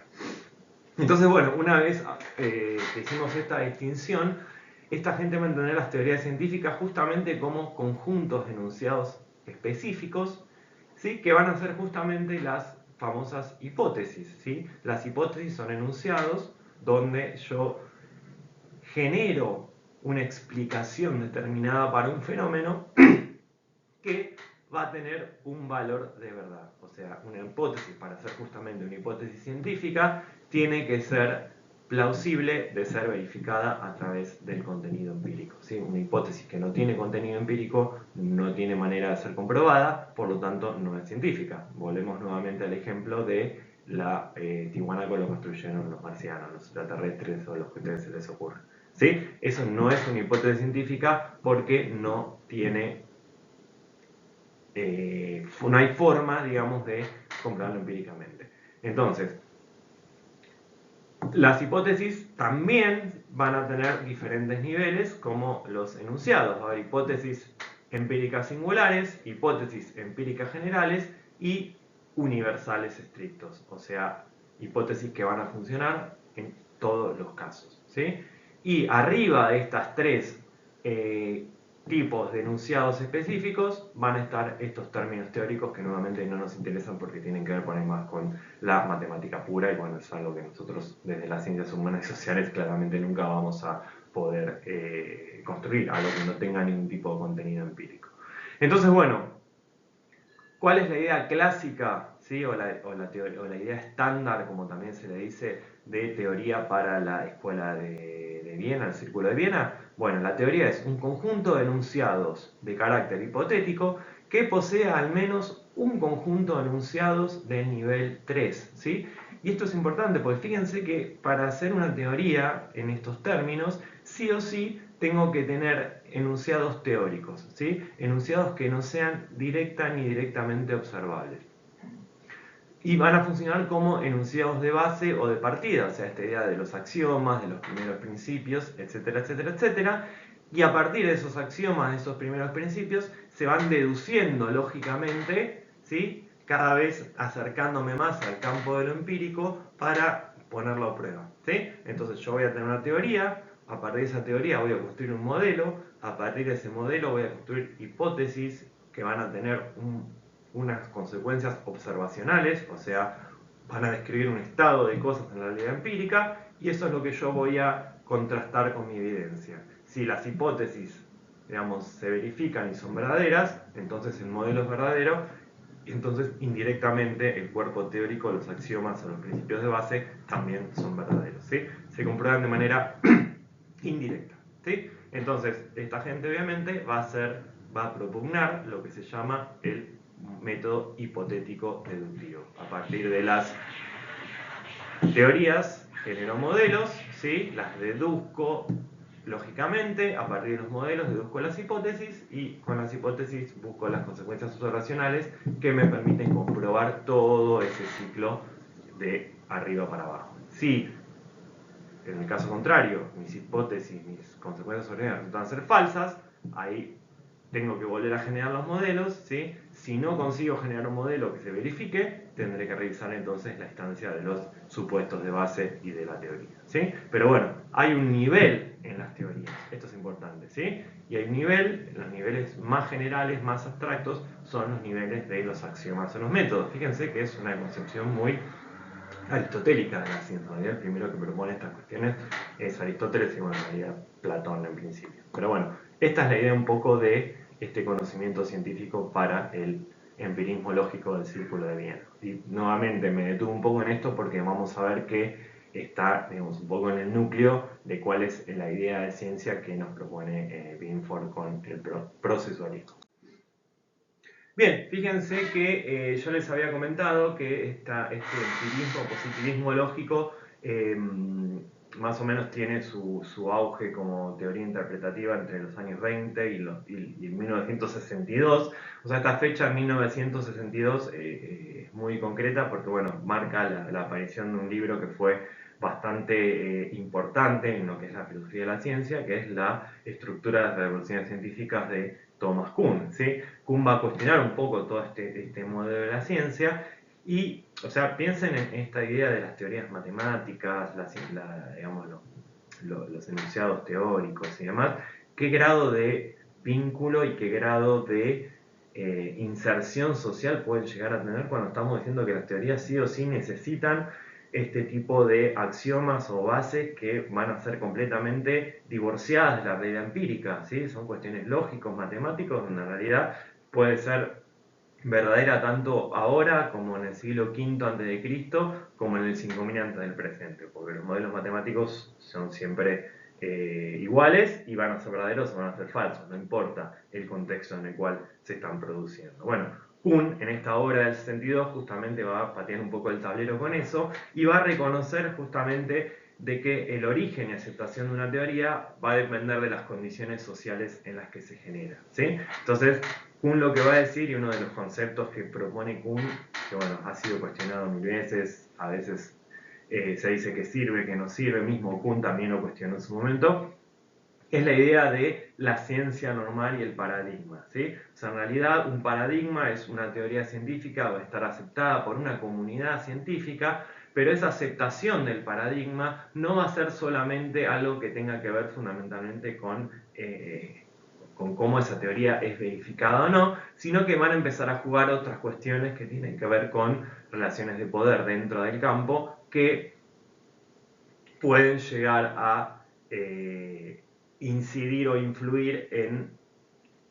Entonces, bueno, una vez que hicimos esta distinción, esta gente va a entender las teorías científicas justamente como conjuntos de enunciados específicos, ¿sí? Que van a ser justamente las famosas hipótesis, ¿sí? Las hipótesis son enunciados donde yo genero una explicación determinada para un fenómeno que va a tener un valor de verdad. O sea, una hipótesis, para ser justamente una hipótesis científica, tiene que ser plausible de ser verificada a través del contenido empírico, ¿sí? Una hipótesis que no tiene contenido empírico no tiene manera de ser comprobada, por lo tanto no es científica. Volvemos nuevamente al ejemplo de la Tiwanaku lo construyeron los marcianos, los extraterrestres o los que a ustedes se les ocurra, ¿sí? Eso no es una hipótesis científica porque no tiene no hay forma, digamos, de comprobarlo empíricamente. Entonces, las hipótesis también van a tener diferentes niveles como los enunciados. Va a haber hipótesis empíricas singulares, hipótesis empíricas generales y universales estrictos. O sea, hipótesis que van a funcionar en todos los casos, ¿sí? Y arriba de estas tres tipos de enunciados específicos van a estar estos términos teóricos que nuevamente no nos interesan porque tienen que ver por ahí más con la matemática pura y bueno, es algo que nosotros desde las ciencias humanas y sociales claramente nunca vamos a poder construir, algo que no tenga ningún tipo de contenido empírico. Entonces, bueno, ¿cuál es la idea clásica, ¿sí? o la idea estándar, como también se le dice, de teoría para la escuela de Viena, el Círculo de Viena? Bueno, la teoría es un conjunto de enunciados de carácter hipotético que posea al menos un conjunto de enunciados del nivel 3, ¿sí? Y esto es importante porque fíjense que para hacer una teoría en estos términos, sí o sí tengo que tener enunciados teóricos, ¿sí? Enunciados que no sean directa ni directamente observables. Y van a funcionar como enunciados de base o de partida, o sea, esta idea de los axiomas, de los primeros principios, etcétera, etcétera, etcétera. Y a partir de esos axiomas, de esos primeros principios, se van deduciendo lógicamente, ¿sí? Cada vez acercándome más al campo de lo empírico para ponerlo a prueba, ¿sí? Entonces yo voy a tener una teoría, a partir de esa teoría voy a construir un modelo, a partir de ese modelo voy a construir hipótesis que van a tener unas consecuencias observacionales, o sea, van a describir un estado de cosas en la realidad empírica, y eso es lo que yo voy a contrastar con mi evidencia. Si las hipótesis, digamos, se verifican y son verdaderas, entonces el modelo es verdadero, y entonces indirectamente el cuerpo teórico, los axiomas o los principios de base también son verdaderos, ¿sí? Se comprueban de manera indirecta, ¿sí? Entonces, esta gente obviamente va a propugnar lo que se llama el método hipotético deductivo. A partir de las teorías genero modelos, ¿sí? Las deduzco lógicamente, a partir de los modelos deduzco las hipótesis y con las hipótesis busco las consecuencias observacionales que me permiten comprobar todo ese ciclo de arriba para abajo. Si en el caso contrario, mis hipótesis, mis consecuencias observacionales resultan ser falsas, ahí tengo que volver a generar los modelos, ¿sí? Si no consigo generar un modelo que se verifique, tendré que revisar entonces la instancia de los supuestos de base y de la teoría, ¿sí? Pero bueno, hay un nivel en las teorías, esto es importante, ¿sí? Y hay un nivel, los niveles más generales, más abstractos, son los niveles de los axiomas o los métodos. Fíjense que es una concepción muy aristotélica de la ciencia. El primero que propone estas cuestiones es Aristóteles y bueno, en realidad Platón en principio. Pero bueno, esta es la idea un poco de este conocimiento científico para el empirismo lógico del Círculo de Viena. Y nuevamente me detuve un poco en esto porque vamos a ver que está, digamos, un poco en el núcleo de cuál es la idea de ciencia que nos propone Binford con el procesualismo. Bien, fíjense que yo les había comentado que este empirismo, positivismo lógico, más o menos tiene su auge como teoría interpretativa entre los años 20 y 1962. O sea, esta fecha, 1962, es muy concreta porque, bueno, marca la aparición de un libro que fue bastante importante en lo que es la filosofía de la ciencia, que es la estructura de las revoluciones científicas de Thomas Kuhn, ¿sí? Kuhn va a cuestionar un poco todo este modelo de la ciencia Y, o sea, piensen en esta idea de las teorías matemáticas, digamos, los enunciados teóricos y demás, qué grado de vínculo y qué grado de inserción social pueden llegar a tener cuando estamos diciendo que las teorías sí o sí necesitan este tipo de axiomas o bases que van a ser completamente divorciadas de la realidad empírica, ¿sí? Son cuestiones lógicos, matemáticos, donde en realidad puede ser verdadera tanto ahora como en el siglo V a.C., como en el 5000 antes del presente, porque los modelos matemáticos son siempre iguales y van a ser verdaderos o van a ser falsos, no importa el contexto en el cual se están produciendo. Bueno, Kuhn en esta obra del 62 justamente va a patear un poco el tablero con eso y va a reconocer justamente de que el origen y aceptación de una teoría va a depender de las condiciones sociales en las que se genera, ¿sí? Entonces, Kuhn lo que va a decir, y uno de los conceptos que propone Kuhn, que bueno, ha sido cuestionado mil veces, a veces se dice que sirve, que no sirve, mismo Kuhn también lo cuestionó en su momento, es la idea de la ciencia normal y el paradigma, ¿sí? O sea, en realidad un paradigma es una teoría científica, va a estar aceptada por una comunidad científica, pero esa aceptación del paradigma no va a ser solamente algo que tenga que ver fundamentalmente con cómo esa teoría es verificada o no, sino que van a empezar a jugar otras cuestiones que tienen que ver con relaciones de poder dentro del campo que pueden llegar a incidir o influir en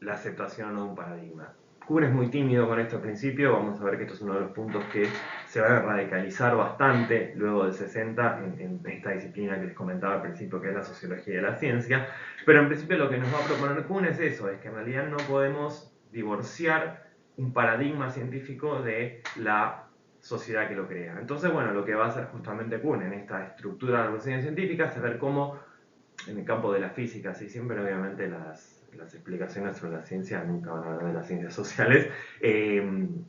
la aceptación de un paradigma. Kuhn es muy tímido con este principio, vamos a ver que esto es uno de los puntos que se va a radicalizar bastante luego del 60 en esta disciplina que les comentaba al principio, que es la sociología de la ciencia, pero en principio lo que nos va a proponer Kuhn es eso, es que en realidad no podemos divorciar un paradigma científico de la sociedad que lo crea. Entonces, bueno, lo que va a hacer justamente Kuhn en esta estructura de la revolución científica es ver cómo en el campo de la física, sí, siempre obviamente las explicaciones sobre la ciencia nunca van a hablar de las ciencias sociales, el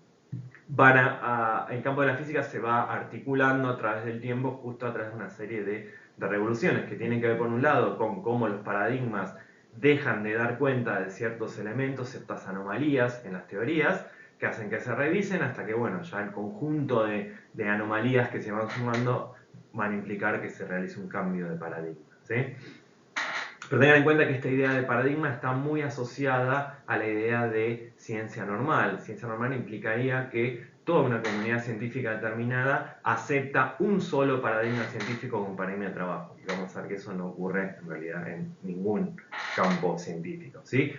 campo de la física se va articulando a través del tiempo, justo a través de una serie de revoluciones que tienen que ver por un lado con cómo los paradigmas dejan de dar cuenta de ciertos elementos, ciertas anomalías en las teorías, que hacen que se revisen hasta que, bueno, ya el conjunto de anomalías que se van sumando van a implicar que se realice un cambio de paradigma, ¿sí? Pero tengan en cuenta que esta idea de paradigma está muy asociada a la idea de ciencia normal. Ciencia normal implicaría que toda una comunidad científica determinada acepta un solo paradigma científico como paradigma de trabajo. Y vamos a ver que eso no ocurre en realidad en ningún campo científico, ¿sí?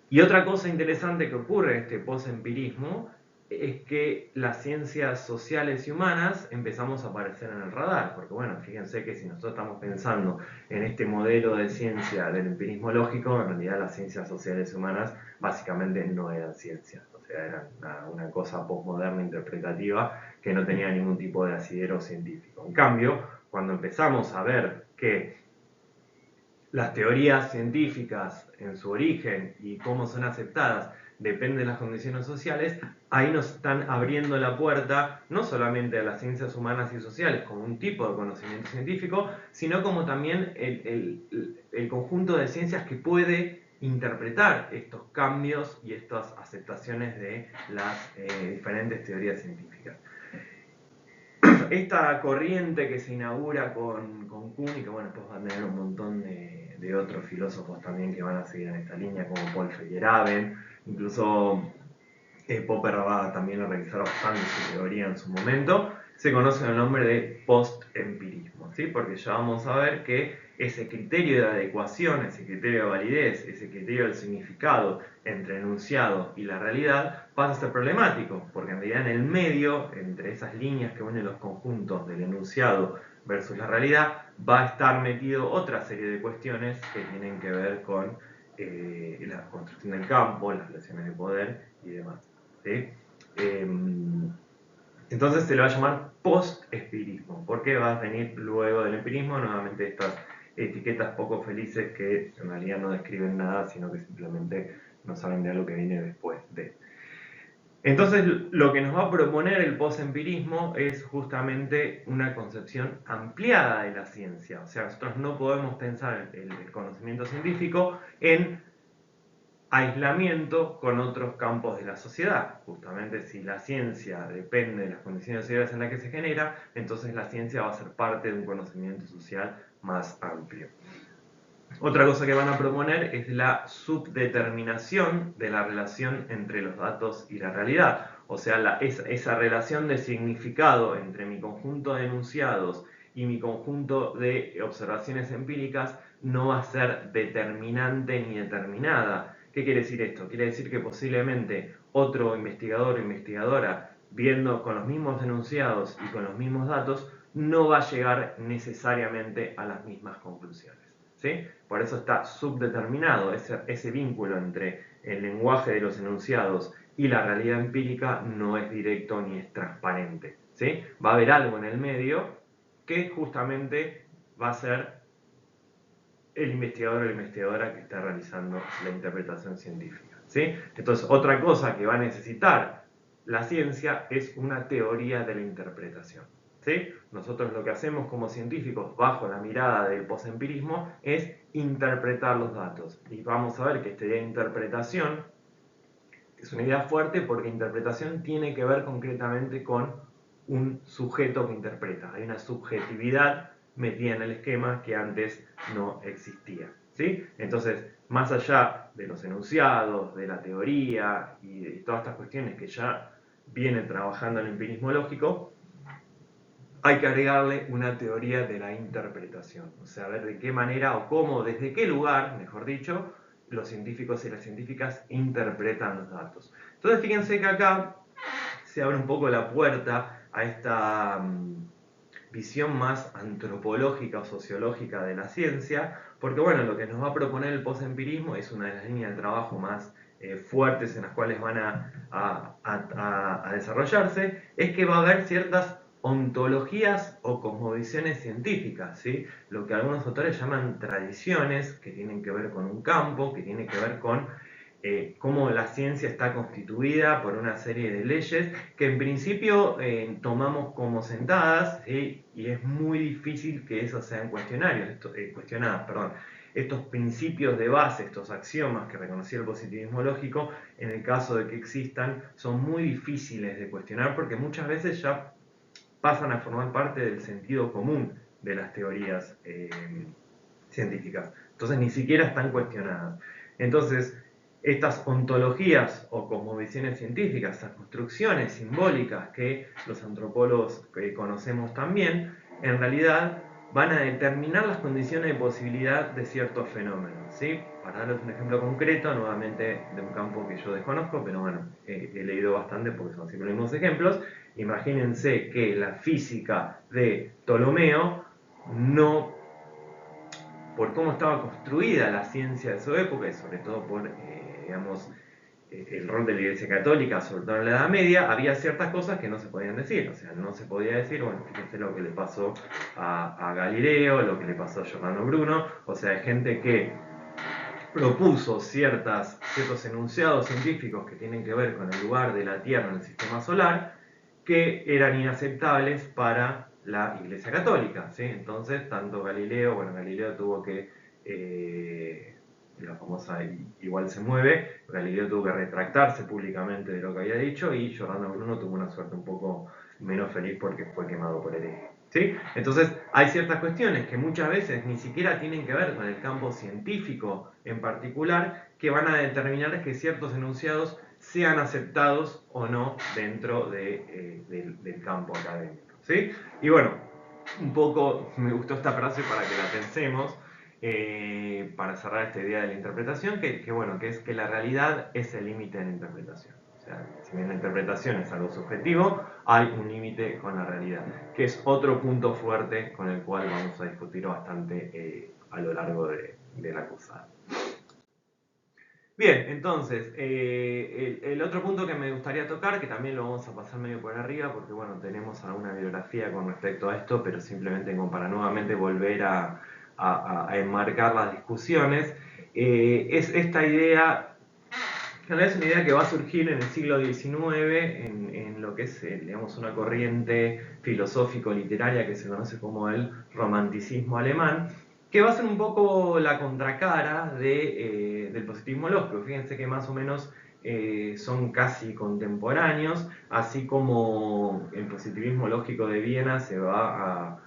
Y otra cosa interesante que ocurre en este post-empirismo es que las ciencias sociales y humanas empezamos a aparecer en el radar, porque bueno, fíjense que si nosotros estamos pensando en este modelo de ciencia del empirismo lógico, en realidad las ciencias sociales y humanas básicamente no eran ciencias, o sea, eran una cosa postmoderna interpretativa que no tenía ningún tipo de asidero científico. En cambio, cuando empezamos a ver que las teorías científicas en su origen y cómo son aceptadas dependen de las condiciones sociales, ahí nos están abriendo la puerta no solamente a las ciencias humanas y sociales como un tipo de conocimiento científico, sino como también el conjunto de ciencias que puede interpretar estos cambios y estas aceptaciones de las diferentes teorías científicas. Esta corriente que se inaugura con Kuhn y que bueno, después van a tener un montón de otros filósofos también que van a seguir en esta línea, como Paul Feyerabend, incluso Popper va también a revisar bastante su teoría en su momento, se conoce con el nombre de post-empirismo, ¿sí? Porque ya vamos a ver que ese criterio de adecuación, ese criterio de validez, ese criterio del significado entre el enunciado y la realidad pasa a ser problemático, porque en realidad en el medio, entre esas líneas que unen los conjuntos del enunciado versus la realidad, va a estar metido otra serie de cuestiones que tienen que ver con la construcción del campo, las relaciones de poder y demás, ¿sí? Entonces se le va a llamar post-empirismo, porque va a venir luego del empirismo nuevamente estas etiquetas poco felices que en realidad no describen nada, sino que simplemente no saben de algo que viene después de. Entonces lo que nos va a proponer el post-empirismo es justamente una concepción ampliada de la ciencia. O sea, nosotros no podemos pensar el conocimiento científico en aislamiento con otros campos de la sociedad. Justamente si la ciencia depende de las condiciones sociales en las que se genera, entonces la ciencia va a ser parte de un conocimiento social más amplio. Otra cosa que van a proponer es la subdeterminación de la relación entre los datos y la realidad. O sea, esa relación de significado entre mi conjunto de enunciados y mi conjunto de observaciones empíricas no va a ser determinante ni determinada. ¿Qué quiere decir esto? Quiere decir que posiblemente otro investigador o investigadora, viendo con los mismos enunciados y con los mismos datos, no va a llegar necesariamente a las mismas conclusiones. ¿Sí? Por eso está subdeterminado ese vínculo entre el lenguaje de los enunciados y la realidad empírica no es directo ni es transparente. ¿Sí? Va a haber algo en el medio que justamente va a ser el investigador o la investigadora que está realizando la interpretación científica. ¿Sí? Entonces, otra cosa que va a necesitar la ciencia es una teoría de la interpretación. ¿Sí? Nosotros lo que hacemos como científicos bajo la mirada del posempirismo es interpretar los datos. Y vamos a ver que esta idea de interpretación es una idea fuerte porque interpretación tiene que ver concretamente con un sujeto que interpreta. Hay una subjetividad metida en el esquema que antes no existía. ¿Sí? Entonces, más allá de los enunciados, de la teoría y de todas estas cuestiones que ya viene trabajando el empirismo lógico, hay que agregarle una teoría de la interpretación. O sea, ver de qué manera o cómo, desde qué lugar, mejor dicho, los científicos y las científicas interpretan los datos. Entonces, fíjense que acá se abre un poco la puerta a esta visión más antropológica o sociológica de la ciencia, porque bueno, lo que nos va a proponer el postempirismo es una de las líneas de trabajo más fuertes en las cuales van a desarrollarse, es que va a haber ciertas ontologías o cosmovisiones científicas, ¿sí? Lo que algunos autores llaman tradiciones, que tienen que ver con un campo, que tienen que ver con cómo la ciencia está constituida por una serie de leyes que en principio tomamos como sentadas, ¿sí? Y es muy difícil que esas sean cuestionadas. Estos principios de base, estos axiomas que reconocía el positivismo lógico, en el caso de que existan, son muy difíciles de cuestionar porque muchas veces ya pasan a formar parte del sentido común de las teorías científicas. Entonces ni siquiera están cuestionadas. Entonces, estas ontologías o cosmovisiones científicas, estas construcciones simbólicas que los antropólogos conocemos también, en realidad van a determinar las condiciones de posibilidad de ciertos fenómenos. ¿Sí? Para darles un ejemplo concreto, nuevamente de un campo que yo desconozco, pero bueno, he leído bastante porque son siempre los mismos ejemplos. Imagínense que la física de Ptolomeo no, por cómo estaba construida la ciencia de su época y sobre todo por, el rol de la Iglesia Católica, sobre todo en la Edad Media, había ciertas cosas que no se podían decir. O sea, no se podía decir, bueno, fíjense lo que le pasó a Galileo, lo que le pasó a Giordano Bruno. O sea, hay gente que propuso ciertos enunciados científicos que tienen que ver con el lugar de la Tierra en el sistema solar, que eran inaceptables para la Iglesia Católica, ¿sí? Entonces, tanto Galileo tuvo que, la famosa igual se mueve, Galileo tuvo que retractarse públicamente de lo que había dicho y Giordano Bruno tuvo una suerte un poco menos feliz porque fue quemado por hereje. ¿Sí? Entonces, hay ciertas cuestiones que muchas veces ni siquiera tienen que ver con el campo científico en particular, que van a determinar que ciertos enunciados sean aceptados o no dentro del campo académico. ¿Sí? Y bueno, un poco me gustó esta frase para que la pensemos, para cerrar esta idea de la interpretación, que es que la realidad es el límite de la interpretación. O sea, si bien la interpretación es algo subjetivo, hay un límite con la realidad, que es otro punto fuerte con el cual vamos a discutir bastante a lo largo de la cursada. Bien, entonces, el otro punto que me gustaría tocar, que también lo vamos a pasar medio por arriba, porque bueno, tenemos alguna bibliografía con respecto a esto, pero simplemente como para nuevamente volver a enmarcar las discusiones, es esta idea, que en realidad es una idea que va a surgir en el siglo XIX, en lo que es, digamos, una corriente filosófico-literaria que se conoce como el romanticismo alemán, que va a ser un poco la contracara del positivismo lógico. Fíjense que más o menos son casi contemporáneos, así como el positivismo lógico de Viena se va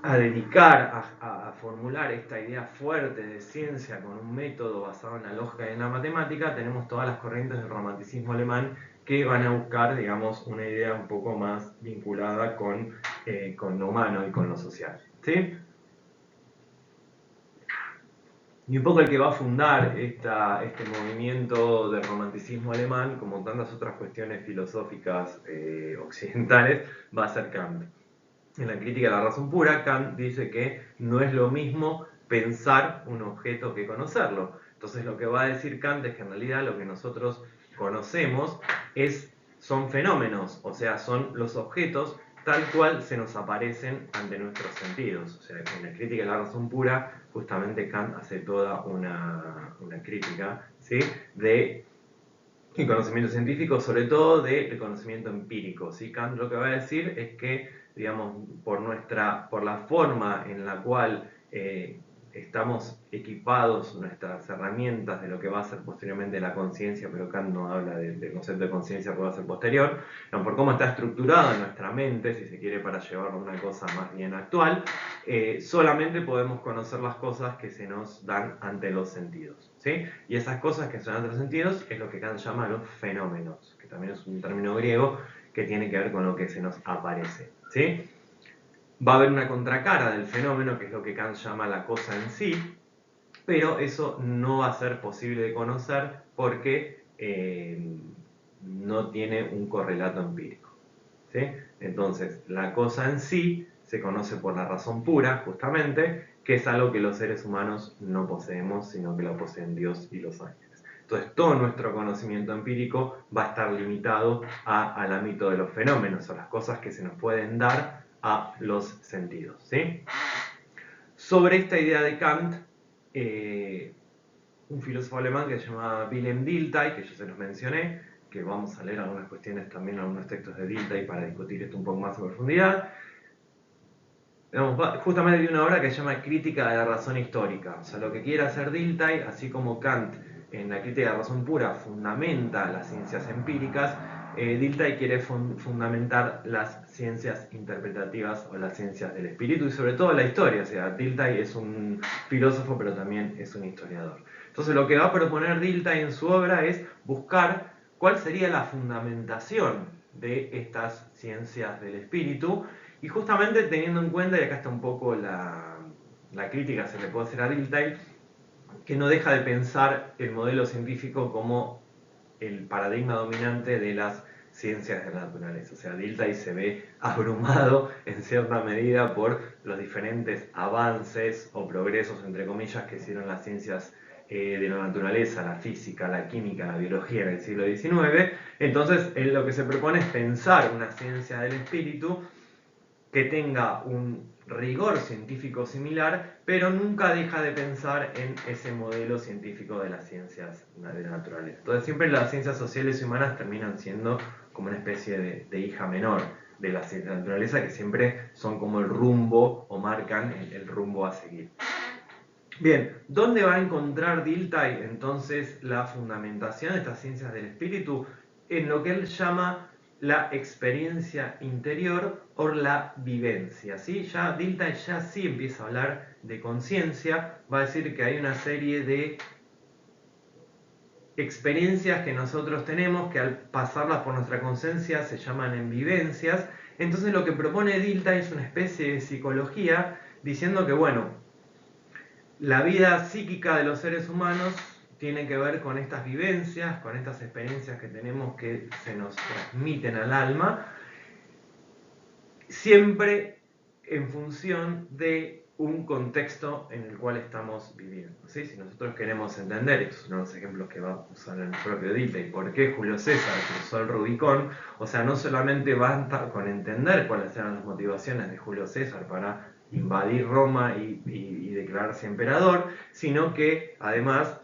a dedicar a formular esta idea fuerte de ciencia con un método basado en la lógica y en la matemática. Tenemos todas las corrientes del romanticismo alemán que van a buscar, digamos, una idea un poco más vinculada con lo humano y con lo social, ¿sí? Y un poco el que va a fundar este movimiento del romanticismo alemán, como tantas otras cuestiones filosóficas occidentales, va a ser Kant. En la crítica de la razón pura, Kant dice que no es lo mismo pensar un objeto que conocerlo. Entonces lo que va a decir Kant es que en realidad lo que nosotros conocemos son fenómenos, o sea, son los objetos tal cual se nos aparecen ante nuestros sentidos. O sea, en la crítica de la razón pura, justamente Kant hace toda una crítica, ¿sí?, de el conocimiento científico, sobre todo del conocimiento empírico, ¿sí? Kant lo que va a decir es que, digamos, por la forma en la cual estamos equipados, nuestras herramientas de lo que va a ser posteriormente la conciencia, pero Kant no habla del concepto de conciencia que va a ser posterior, no, por cómo está estructurada nuestra mente, si se quiere, para llevarlo a una cosa más bien actual, solamente podemos conocer las cosas que se nos dan ante los sentidos, ¿sí? Y esas cosas que se dan ante los sentidos es lo que Kant llama los fenómenos, que también es un término griego que tiene que ver con lo que se nos aparece, ¿sí? Va a haber una contracara del fenómeno, que es lo que Kant llama la cosa en sí, pero eso no va a ser posible de conocer porque no tiene un correlato empírico, ¿sí? Entonces, la cosa en sí se conoce por la razón pura, justamente, que es algo que los seres humanos no poseemos, sino que lo poseen Dios y los ángeles. Entonces, todo nuestro conocimiento empírico va a estar limitado al ámbito de los fenómenos, a las cosas que se nos pueden dar a los sentidos, ¿sí? Sobre esta idea de Kant, un filósofo alemán que se llama Wilhelm Dilthey, que yo se los mencioné, que vamos a leer algunas cuestiones también, algunos textos de Dilthey para discutir esto un poco más a profundidad. Justamente de una obra que se llama Crítica de la razón histórica. O sea, lo que quiere hacer Dilthey, así como Kant en la crítica de la razón pura fundamenta las ciencias empíricas, Dilthey quiere fundamentar las ciencias interpretativas o las ciencias del espíritu y sobre todo la historia. O sea, Dilthey es un filósofo pero también es un historiador. Entonces lo que va a proponer Dilthey en su obra es buscar cuál sería la fundamentación de estas ciencias del espíritu. Y justamente teniendo en cuenta, y acá está un poco la crítica se le puede hacer a Dilthey, que no deja de pensar el modelo científico como el paradigma dominante de las ciencias de la naturaleza. O sea, Dilthey se ve abrumado en cierta medida por los diferentes avances o progresos, entre comillas, que hicieron las ciencias de la naturaleza, la física, la química, la biología en el siglo XIX. Entonces, él lo que se propone es pensar una ciencia del espíritu que tenga un rigor científico similar, pero nunca deja de pensar en ese modelo científico de las ciencias de la naturaleza. Entonces siempre las ciencias sociales y humanas terminan siendo como una especie de hija menor de las ciencias de la naturaleza, que siempre son como el rumbo o marcan el rumbo a seguir. Bien, ¿dónde va a encontrar Dilthey entonces la fundamentación de estas ciencias del espíritu? En lo que él llama la experiencia interior o la vivencia, ¿sí? Ya Dilthey ya sí empieza a hablar de conciencia, va a decir que hay una serie de experiencias que nosotros tenemos que al pasarlas por nuestra conciencia se llaman en vivencias. Entonces lo que propone Dilthey es una especie de psicología diciendo que, bueno, la vida psíquica de los seres humanos tiene que ver con estas vivencias, con estas experiencias que tenemos que se nos transmiten al alma, siempre en función de un contexto en el cual estamos viviendo, ¿sí? Si nosotros queremos entender, estos son los ejemplos que va a usar el propio Dilthey, por qué Julio César cruzó el Rubicón, o sea, no solamente basta con entender cuáles eran las motivaciones de Julio César para invadir Roma y declararse emperador, sino que además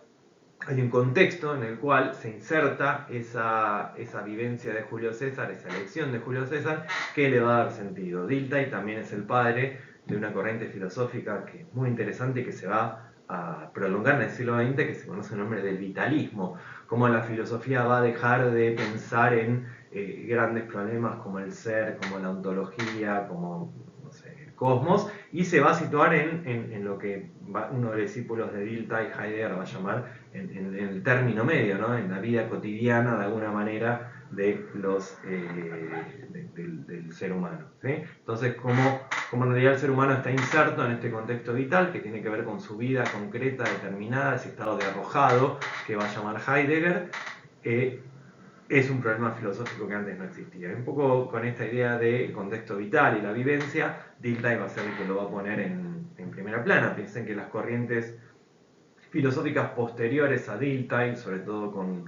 hay un contexto en el cual se inserta esa vivencia de Julio César, esa elección de Julio César, que le va a dar sentido. Dilthey también es el padre de una corriente filosófica que es muy interesante y que se va a prolongar en el siglo XX, que se conoce el nombre del vitalismo, cómo la filosofía va a dejar de pensar en grandes problemas como el ser, como la ontología, como no sé, el cosmos, y se va a situar en lo que uno de los discípulos de Dilthey, Heidegger, va a llamar en el término medio, ¿no? En la vida cotidiana, de alguna manera, del ser humano, ¿sí? Entonces, como en realidad el ser humano está inserto en este contexto vital que tiene que ver con su vida concreta, determinada, ese estado de arrojado que va a llamar Heidegger, es un problema filosófico que antes no existía. Un poco con esta idea de contexto vital y la vivencia, Dilthey va a ser el que lo va a poner en primera plana. Piensen que las corrientes filosóficas posteriores a Dilthey, sobre todo con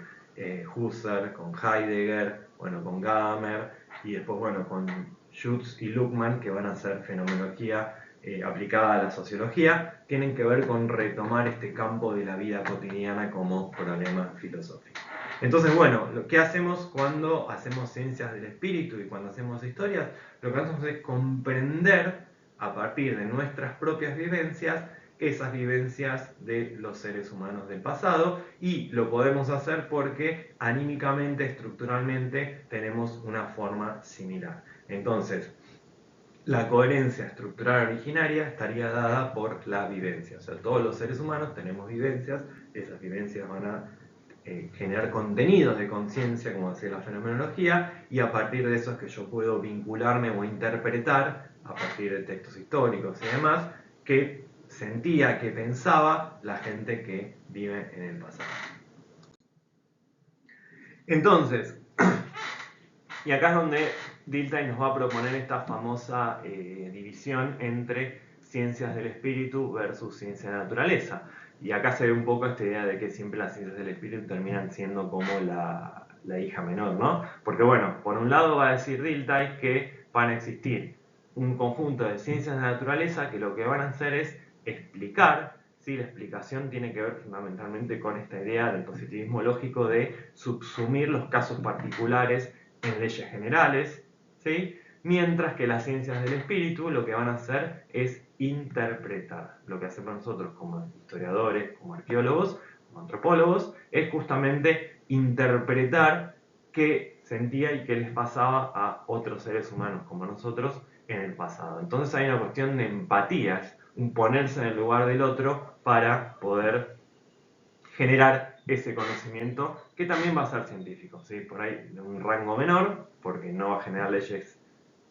Husserl, con Heidegger, bueno, con Gadamer, y después bueno, con Schutz y Luhmann, que van a hacer fenomenología aplicada a la sociología, tienen que ver con retomar este campo de la vida cotidiana como problema filosófico. Entonces, bueno, ¿qué hacemos cuando hacemos ciencias del espíritu y cuando hacemos historias? Lo que hacemos es comprender a partir de nuestras propias vivencias esas vivencias de los seres humanos del pasado, y lo podemos hacer porque anímicamente, estructuralmente, tenemos una forma similar. Entonces, la coherencia estructural originaria estaría dada por la vivencia. O sea, todos los seres humanos tenemos vivencias, esas vivencias van a generar contenidos de conciencia, como decía la fenomenología, y a partir de eso es que yo puedo vincularme o interpretar, a partir de textos históricos y demás, que sentía, que pensaba la gente que vive en el pasado. Entonces, y acá es donde Dilthey nos va a proponer esta famosa división entre ciencias del espíritu versus ciencia de la naturaleza. Y acá se ve un poco esta idea de que siempre las ciencias del espíritu terminan siendo como la hija menor, ¿no? Porque bueno, por un lado va a decir Dilthey que van a existir un conjunto de ciencias de la naturaleza que lo que van a hacer es explicar, ¿sí? La explicación tiene que ver fundamentalmente con esta idea del positivismo lógico de subsumir los casos particulares en leyes generales, ¿sí? Mientras que las ciencias del espíritu lo que van a hacer es interpretar. Lo que hacemos nosotros como historiadores, como arqueólogos, como antropólogos, es justamente interpretar qué sentía y qué les pasaba a otros seres humanos como nosotros en el pasado. Entonces hay una cuestión de empatías, un ponerse en el lugar del otro para poder generar ese conocimiento que también va a ser científico, ¿sí? Por ahí de un rango menor, porque no va a generar leyes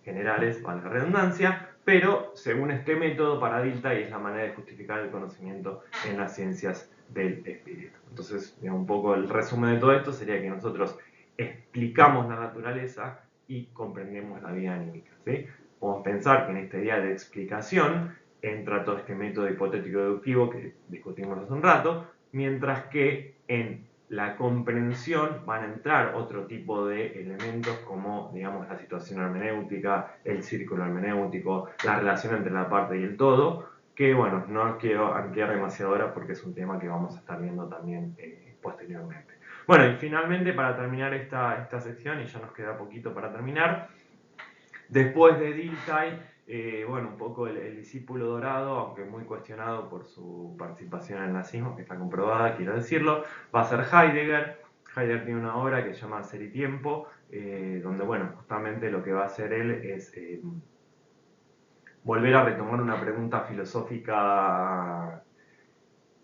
generales, para la redundancia, pero según este método para Dilthey es la manera de justificar el conocimiento en las ciencias del espíritu. Entonces, un poco el resumen de todo esto sería que nosotros explicamos la naturaleza y comprendemos la vida anímica, ¿sí? Podemos pensar que en esta idea de explicación entra todo este método hipotético deductivo que discutimos hace un rato, mientras que en la comprensión van a entrar otro tipo de elementos como, digamos, la situación hermenéutica, el círculo hermenéutico, la relación entre la parte y el todo, que, bueno, no quiero ampliar demasiado ahora porque es un tema que vamos a estar viendo también posteriormente. Bueno, y finalmente, para terminar esta sección, y ya nos queda poquito para terminar, después de Dilthey, bueno, un poco el discípulo dorado, aunque muy cuestionado por su participación en el nazismo, que está comprobada, quiero decirlo, va a ser Heidegger. Heidegger tiene una obra que se llama Ser y Tiempo, donde, bueno, justamente lo que va a hacer él es volver a retomar una pregunta filosófica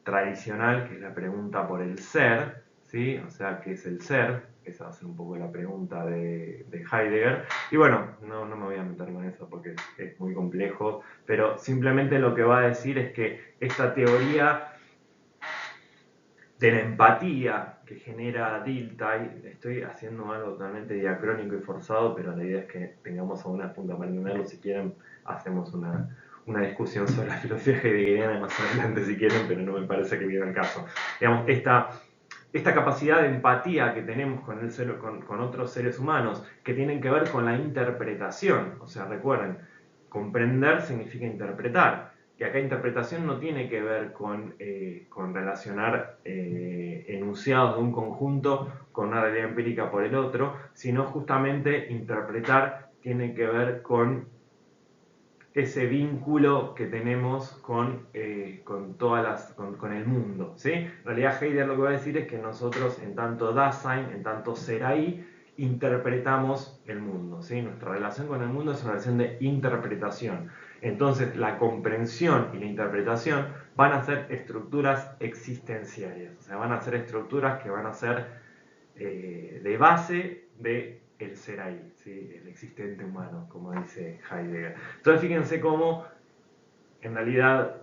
tradicional, que es la pregunta por el ser, ¿sí? O sea, ¿qué es el ser? Esa va a ser un poco la pregunta de Heidegger. Y bueno, no me voy a meter con eso porque es muy complejo, pero simplemente lo que va a decir es que esta teoría de la empatía que genera Dilthey, estoy haciendo algo totalmente diacrónico y forzado, pero la idea es que tengamos alguna punta para entenderlo. Si quieren, hacemos una discusión sobre la filosofía heideggeriana más adelante si quieren, pero no me parece que viene el caso. Digamos, esta capacidad de empatía que tenemos con otros seres humanos, que tienen que ver con la interpretación. O sea, recuerden, comprender significa interpretar. Que acá interpretación no tiene que ver con relacionar enunciados de un conjunto con una realidad empírica por el otro, sino justamente interpretar tiene que ver con ese vínculo que tenemos con el mundo, ¿sí? En realidad Heidegger lo que va a decir es que nosotros en tanto Dasein, en tanto ser ahí, interpretamos el mundo, ¿sí? Nuestra relación con el mundo es una relación de interpretación. Entonces la comprensión y la interpretación van a ser estructuras existenciales, o sea, van a ser estructuras que van a ser de base de el ser ahí, ¿sí? El existente humano, como dice Heidegger. Entonces fíjense cómo en realidad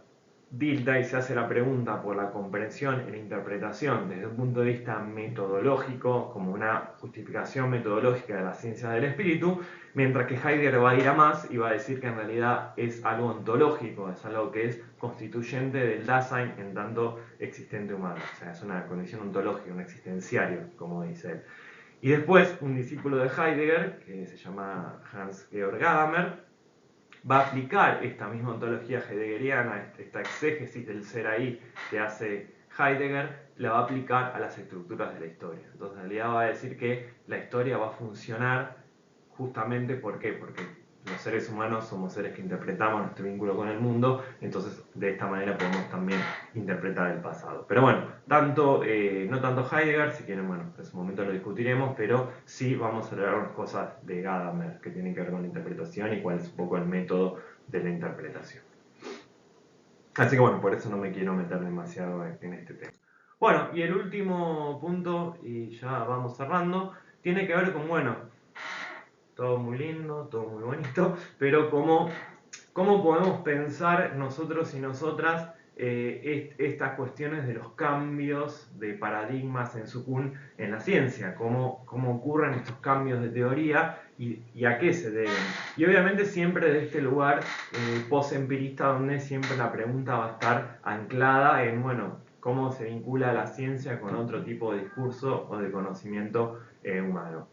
Dilthey se hace la pregunta por la comprensión y la interpretación desde un punto de vista metodológico, como una justificación metodológica de la ciencia del espíritu, mientras que Heidegger va a ir a más y va a decir que en realidad es algo ontológico, es algo que es constituyente del Dasein en tanto existente humano, o sea, es una condición ontológica, un existenciario, como dice él. Y después, un discípulo de Heidegger, que se llama Hans-Georg Gadamer, va a aplicar esta misma ontología heideggeriana, esta exégesis del ser ahí que hace Heidegger, la va a aplicar a las estructuras de la historia. Entonces, en realidad va a decir que la historia va a funcionar justamente, ¿por qué? Porque los seres humanos somos seres que interpretamos nuestro vínculo con el mundo, entonces de esta manera podemos también interpretar el pasado. Pero bueno, no tanto Heidegger, si quieren, bueno, en su momento lo discutiremos, pero sí vamos a hablar unas cosas de Gadamer que tienen que ver con la interpretación y cuál es un poco el método de la interpretación. Así que bueno, por eso no me quiero meter demasiado en este tema. Bueno, y el último punto, y ya vamos cerrando, tiene que ver con, bueno, todo muy lindo, todo muy bonito, pero cómo podemos pensar nosotros y nosotras estas cuestiones de los cambios de paradigmas en Sukun en la ciencia, cómo ocurren estos cambios de teoría y a qué se deben. Y obviamente siempre de este lugar post-empirista, donde siempre la pregunta va a estar anclada en, bueno, cómo se vincula la ciencia con otro tipo de discurso o de conocimiento humano.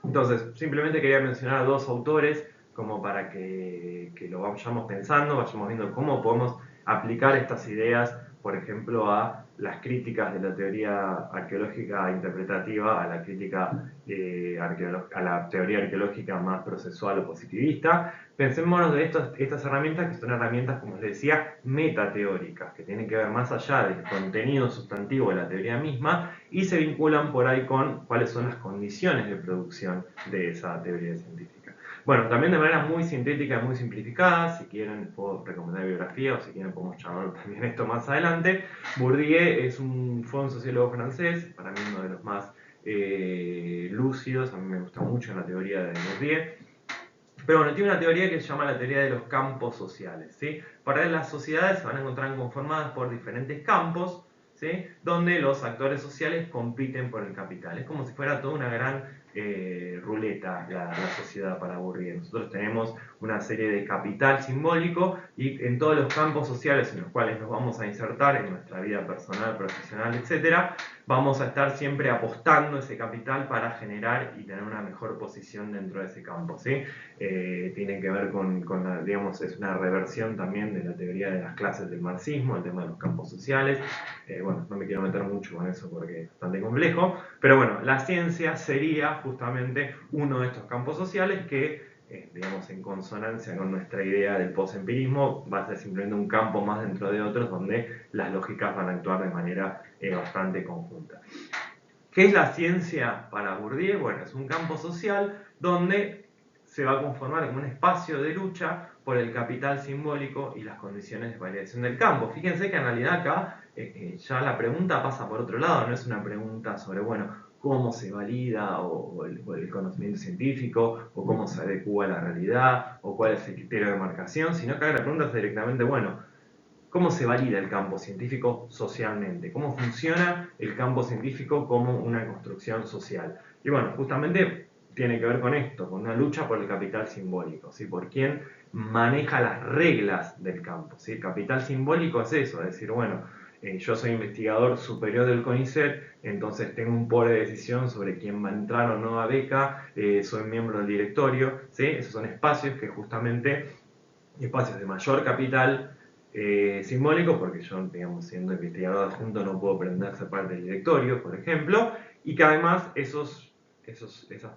Entonces, simplemente quería mencionar a dos autores como para que lo vayamos pensando, vayamos viendo cómo podemos aplicar estas ideas, por ejemplo, a las críticas de la teoría arqueológica interpretativa, a la crítica a la teoría arqueológica más procesual o positivista. Pensémonos de estas herramientas que son herramientas, como les decía, metateóricas, que tienen que ver más allá del contenido sustantivo de la teoría misma y se vinculan por ahí con cuáles son las condiciones de producción de esa teoría científica. Bueno, también de manera muy sintética y muy simplificada, si quieren les puedo recomendar bibliografía o si quieren podemos charlar también esto más adelante. Bourdieu fue un sociólogo francés, para mí uno de los más lúcidos, a mí me gusta mucho la teoría de Bourdieu. Pero bueno, tiene una teoría que se llama la teoría de los campos sociales, ¿sí? Para él las sociedades se van a encontrar conformadas por diferentes campos, ¿sí? Donde los actores sociales compiten por el capital. Es como si fuera toda una gran ruleta la sociedad para Bourdieu. Nosotros tenemos una serie de capital simbólico y en todos los campos sociales en los cuales nos vamos a insertar en nuestra vida personal, profesional, etc., vamos a estar siempre apostando ese capital para generar y tener una mejor posición dentro de ese campo, ¿sí? Tiene que ver con digamos, es una reversión también de la teoría de las clases del marxismo, el tema de los campos sociales. Bueno, no me quiero meter mucho con eso porque es bastante complejo, pero bueno, la ciencia sería justamente uno de estos campos sociales que, digamos, en consonancia con nuestra idea del post-empirismo, va a ser simplemente un campo más dentro de otros donde las lógicas van a actuar de manera bastante conjunta. ¿Qué es la ciencia para Bourdieu? Bueno, es un campo social donde se va a conformar como un espacio de lucha por el capital simbólico y las condiciones de validación del campo. Fíjense que en realidad acá ya la pregunta pasa por otro lado, no es una pregunta sobre, bueno, cómo se valida o el conocimiento científico, o cómo se adecua a la realidad, o cuál es el criterio de marcación, sino que acá la pregunta es directamente, bueno, ¿cómo se valida el campo científico socialmente? ¿Cómo funciona el campo científico como una construcción social? Y bueno, justamente tiene que ver con esto, con una lucha por el capital simbólico, ¿sí? Por quién maneja las reglas del campo, ¿sí? El capital simbólico es eso, es decir, bueno, yo soy investigador superior del CONICET, entonces tengo un poder de decisión sobre quién va a entrar o no a beca, soy miembro del directorio, ¿sí? Esos son espacios que justamente, espacios de mayor capital simbólico, porque yo, digamos, siendo investigador adjunto no puedo pretender ser parte del directorio, por ejemplo, y que además esas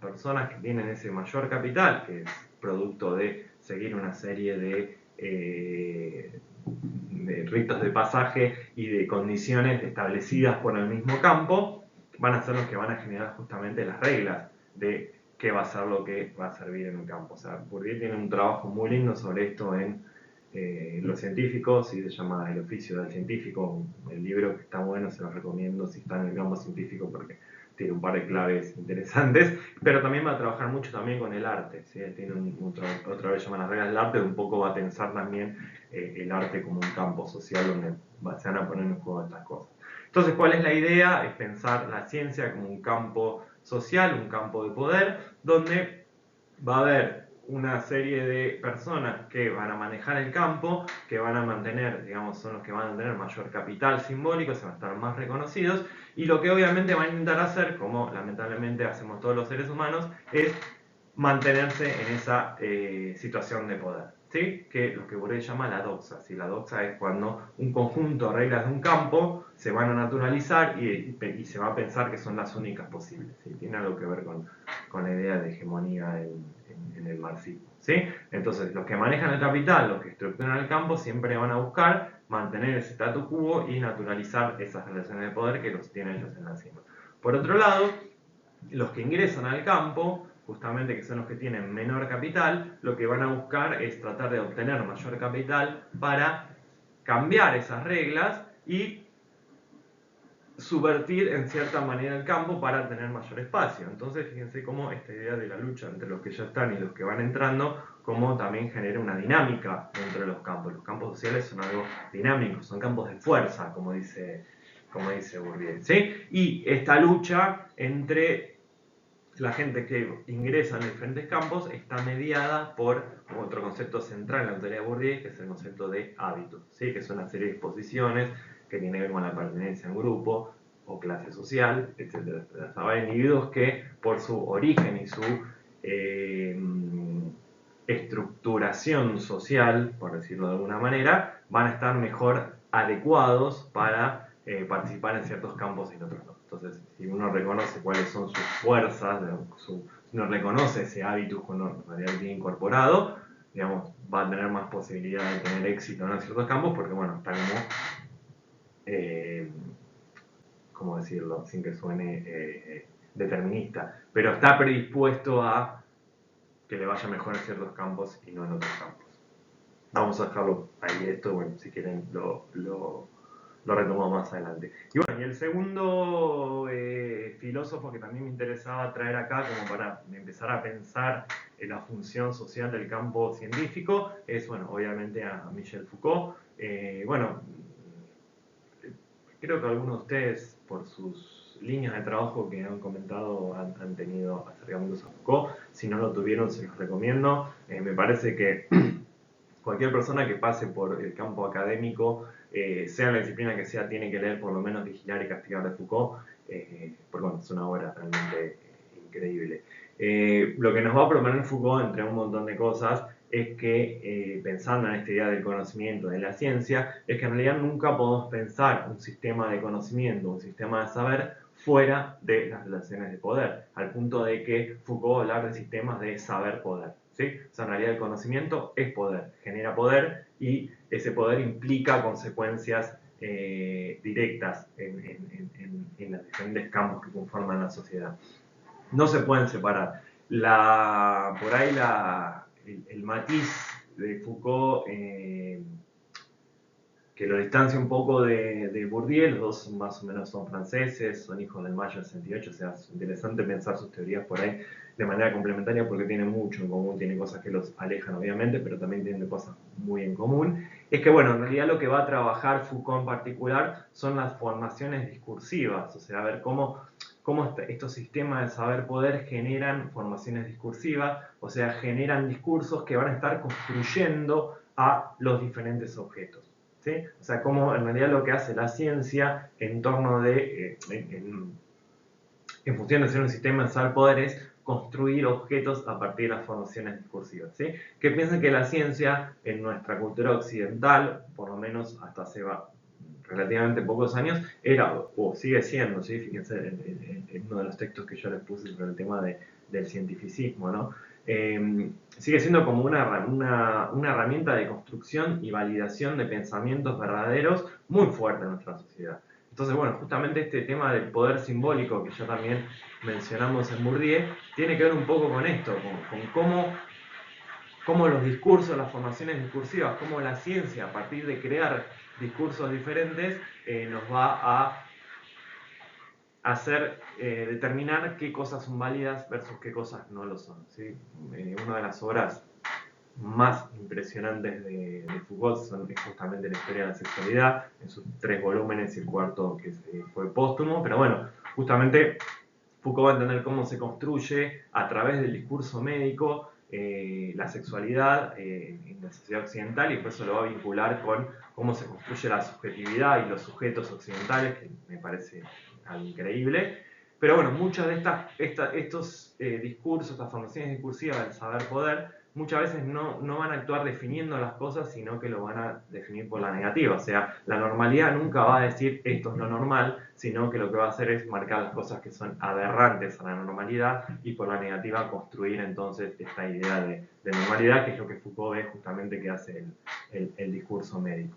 personas que tienen ese mayor capital, que es producto de seguir una serie de de ritos de pasaje y de condiciones establecidas por el mismo campo, van a ser los que van a generar justamente las reglas de qué va a ser lo que va a servir en un campo. O sea, Bourdieu tiene un trabajo muy lindo sobre esto en Los Científicos, y se llama El oficio del científico, el libro que está bueno, se lo recomiendo si está en el campo científico porque tiene un par de claves interesantes, pero también va a trabajar mucho también con el arte, ¿sí? Tiene otra vez llama las reglas del arte, un poco va a pensar también el arte como un campo social donde se van a poner en juego estas cosas. Entonces, ¿cuál es la idea? Es pensar la ciencia como un campo social, un campo de poder, donde va a haber una serie de personas que van a manejar el campo, que van a mantener, digamos, son los que van a tener mayor capital simbólico, se van a estar más reconocidos, y lo que obviamente van a intentar hacer, como lamentablemente hacemos todos los seres humanos, es mantenerse en esa situación de poder, ¿sí? Que lo que Bourdieu llama la doxa, ¿sí? La doxa es cuando un conjunto de reglas de un campo se van a naturalizar y se va a pensar que son las únicas posibles, ¿sí? Tiene algo que ver con la idea de hegemonía en el marxismo, ¿sí? Entonces, los que manejan el capital, los que estructuran el campo, siempre van a buscar mantener ese statu quo y naturalizar esas relaciones de poder que los tienen ellos en la cima. Por otro lado, los que ingresan al campo, justamente que son los que tienen menor capital, lo que van a buscar es tratar de obtener mayor capital para cambiar esas reglas y subvertir en cierta manera el campo para tener mayor espacio. Entonces fíjense cómo esta idea de la lucha entre los que ya están y los que van entrando, cómo también genera una dinámica dentro de los campos. Los campos sociales son algo dinámico, son campos de fuerza, como dice Bourdieu, ¿sí? Y esta lucha entre la gente que ingresa en diferentes campos está mediada por otro concepto central en la teoría de Bourdieu, que es el concepto de hábitos, ¿sí? Que es una serie de disposiciones que tiene que ver con la pertenencia a un grupo o clase social, etc. Hay individuos que por su origen y su estructuración social, por decirlo de alguna manera, van a estar mejor adecuados para participar en ciertos campos y en otros no. Entonces, si uno reconoce cuáles son sus fuerzas, si uno reconoce ese hábito que uno en realidad tiene incorporado, digamos, va a tener más posibilidad de tener éxito en ciertos campos porque, bueno, está como, ¿cómo decirlo? Sin que suene determinista, pero está predispuesto a que le vaya mejor en ciertos campos y no en otros campos. Vamos a dejarlo ahí esto, bueno, si quieren lo retomo más adelante. Y bueno, y el segundo filósofo que también me interesaba traer acá como para empezar a pensar en la función social del campo científico es, bueno, obviamente a Michel Foucault. Bueno, creo que algunos de ustedes, por sus líneas de trabajo que han comentado, han tenido acercamientos a Foucault. Si no lo tuvieron, se los recomiendo. Me parece que cualquier persona que pase por el campo académico, sea la disciplina que sea, tiene que leer por lo menos Vigilar y Castigar de Foucault, porque bueno, es una obra realmente increíble. Lo que nos va a proponer Foucault, entre un montón de cosas, es que, pensando en esta idea del conocimiento, de la ciencia, es que en realidad nunca podemos pensar un sistema de conocimiento, un sistema de saber, fuera de las relaciones de poder, al punto de que Foucault va a hablar de sistemas de saber-poder. ¿Sí? O sea, en realidad el conocimiento es poder, genera poder y ese poder implica consecuencias directas en los diferentes campos que conforman la sociedad. No se pueden separar. Por ahí el matiz de Foucault, que lo distancia un poco de Bourdieu, los dos más o menos son franceses, son hijos del Mayo del 68, o sea, es interesante pensar sus teorías por ahí de manera complementaria porque tienen mucho en común, tienen cosas que los alejan obviamente, pero también tienen cosas muy en común. Es que bueno, en realidad lo que va a trabajar Foucault en particular son las formaciones discursivas, o sea, a ver cómo estos sistemas de saber-poder generan formaciones discursivas, o sea, generan discursos que van a estar construyendo a los diferentes objetos. ¿Sí? O sea, cómo en realidad lo que hace la ciencia en torno de, en función de ser un sistema de saber poder, es construir objetos a partir de las formaciones discursivas. ¿Sí? Que piensen que la ciencia en nuestra cultura occidental, por lo menos hasta hace relativamente pocos años, era o sigue siendo, ¿sí? Fíjense en uno de los textos que yo les puse sobre el tema del cientificismo, ¿no? sigue siendo como una herramienta de construcción y validación de pensamientos verdaderos muy fuerte en nuestra sociedad. Entonces, bueno, justamente este tema del poder simbólico que ya también mencionamos en Bourdieu, tiene que ver un poco con esto, con cómo los discursos, las formaciones discursivas, cómo la ciencia, a partir de crear discursos diferentes, nos va a hacer determinar qué cosas son válidas versus qué cosas no lo son, ¿sí? Una de las obras más impresionantes de Foucault es justamente la historia de la sexualidad, en sus 3 volúmenes y el cuarto que fue póstumo, pero bueno, justamente Foucault va a entender cómo se construye a través del discurso médico la sexualidad en la sociedad occidental, y por eso lo va a vincular con cómo se construye la subjetividad y los sujetos occidentales, que me parece algo increíble. Pero bueno, muchos de estos discursos, estas formaciones discursivas del saber-poder, muchas veces no van a actuar definiendo las cosas, sino que lo van a definir por la negativa. O sea, la normalidad nunca va a decir esto es lo normal, sino que lo que va a hacer es marcar las cosas que son aberrantes a la normalidad y por la negativa construir entonces esta idea de normalidad, que es lo que Foucault ve justamente que hace el discurso médico.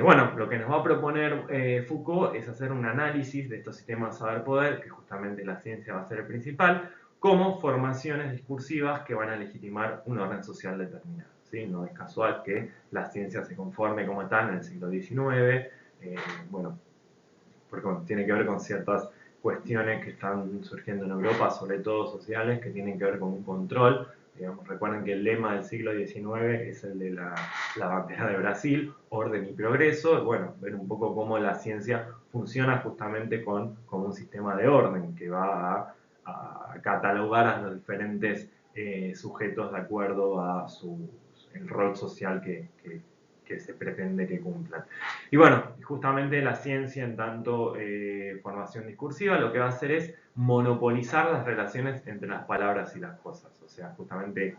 Bueno, lo que nos va a proponer Foucault es hacer un análisis de estos sistemas de saber-poder, que justamente la ciencia va a ser el principal, como formaciones discursivas que van a legitimar un orden social determinado, ¿sí? No es casual que la ciencia se conforme como tal en el siglo XIX, bueno, porque bueno, tiene que ver con ciertas cuestiones que están surgiendo en Europa, sobre todo sociales, que tienen que ver con un control. Digamos, recuerden que el lema del siglo XIX es el de la bandera de Brasil, orden y progreso. Bueno, ver un poco cómo la ciencia funciona justamente con un sistema de orden que va a catalogar a los diferentes sujetos de acuerdo a el rol social que se pretende que cumplan. Y bueno, justamente la ciencia en tanto formación discursiva lo que va a hacer es monopolizar las relaciones entre las palabras y las cosas. O sea, justamente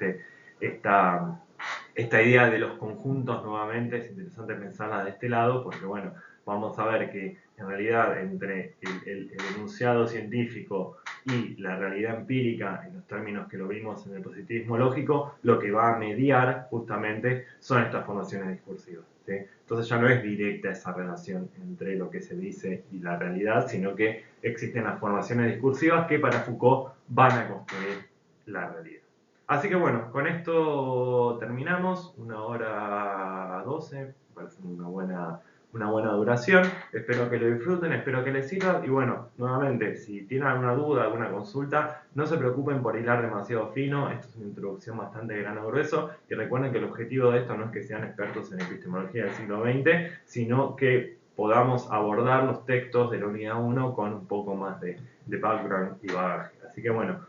esta idea de los conjuntos nuevamente es interesante pensarla de este lado, porque bueno, vamos a ver que en realidad entre el enunciado científico y la realidad empírica, en los términos que lo vimos en el positivismo lógico, lo que va a mediar justamente son estas formaciones discursivas, ¿sí? Entonces ya no es directa esa relación entre lo que se dice y la realidad, sino que existen las formaciones discursivas que para Foucault van a construir la realidad. Así que bueno, con esto terminamos, 1 hora 12, me parece una buena duración. Espero que lo disfruten, espero que les sirva. Y bueno, nuevamente, si tienen alguna duda, alguna consulta, no se preocupen por hilar demasiado fino. Esto es una introducción bastante de grano grueso. Y recuerden que el objetivo de esto no es que sean expertos en epistemología del siglo XX, sino que podamos abordar los textos de la unidad 1 con un poco más de background y bagaje. Así que bueno,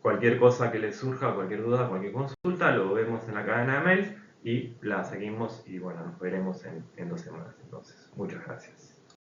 cualquier cosa que les surja, cualquier duda, cualquier consulta, lo vemos en la cadena de mails y la seguimos y bueno, nos veremos en 2 semanas. Entonces, muchas gracias.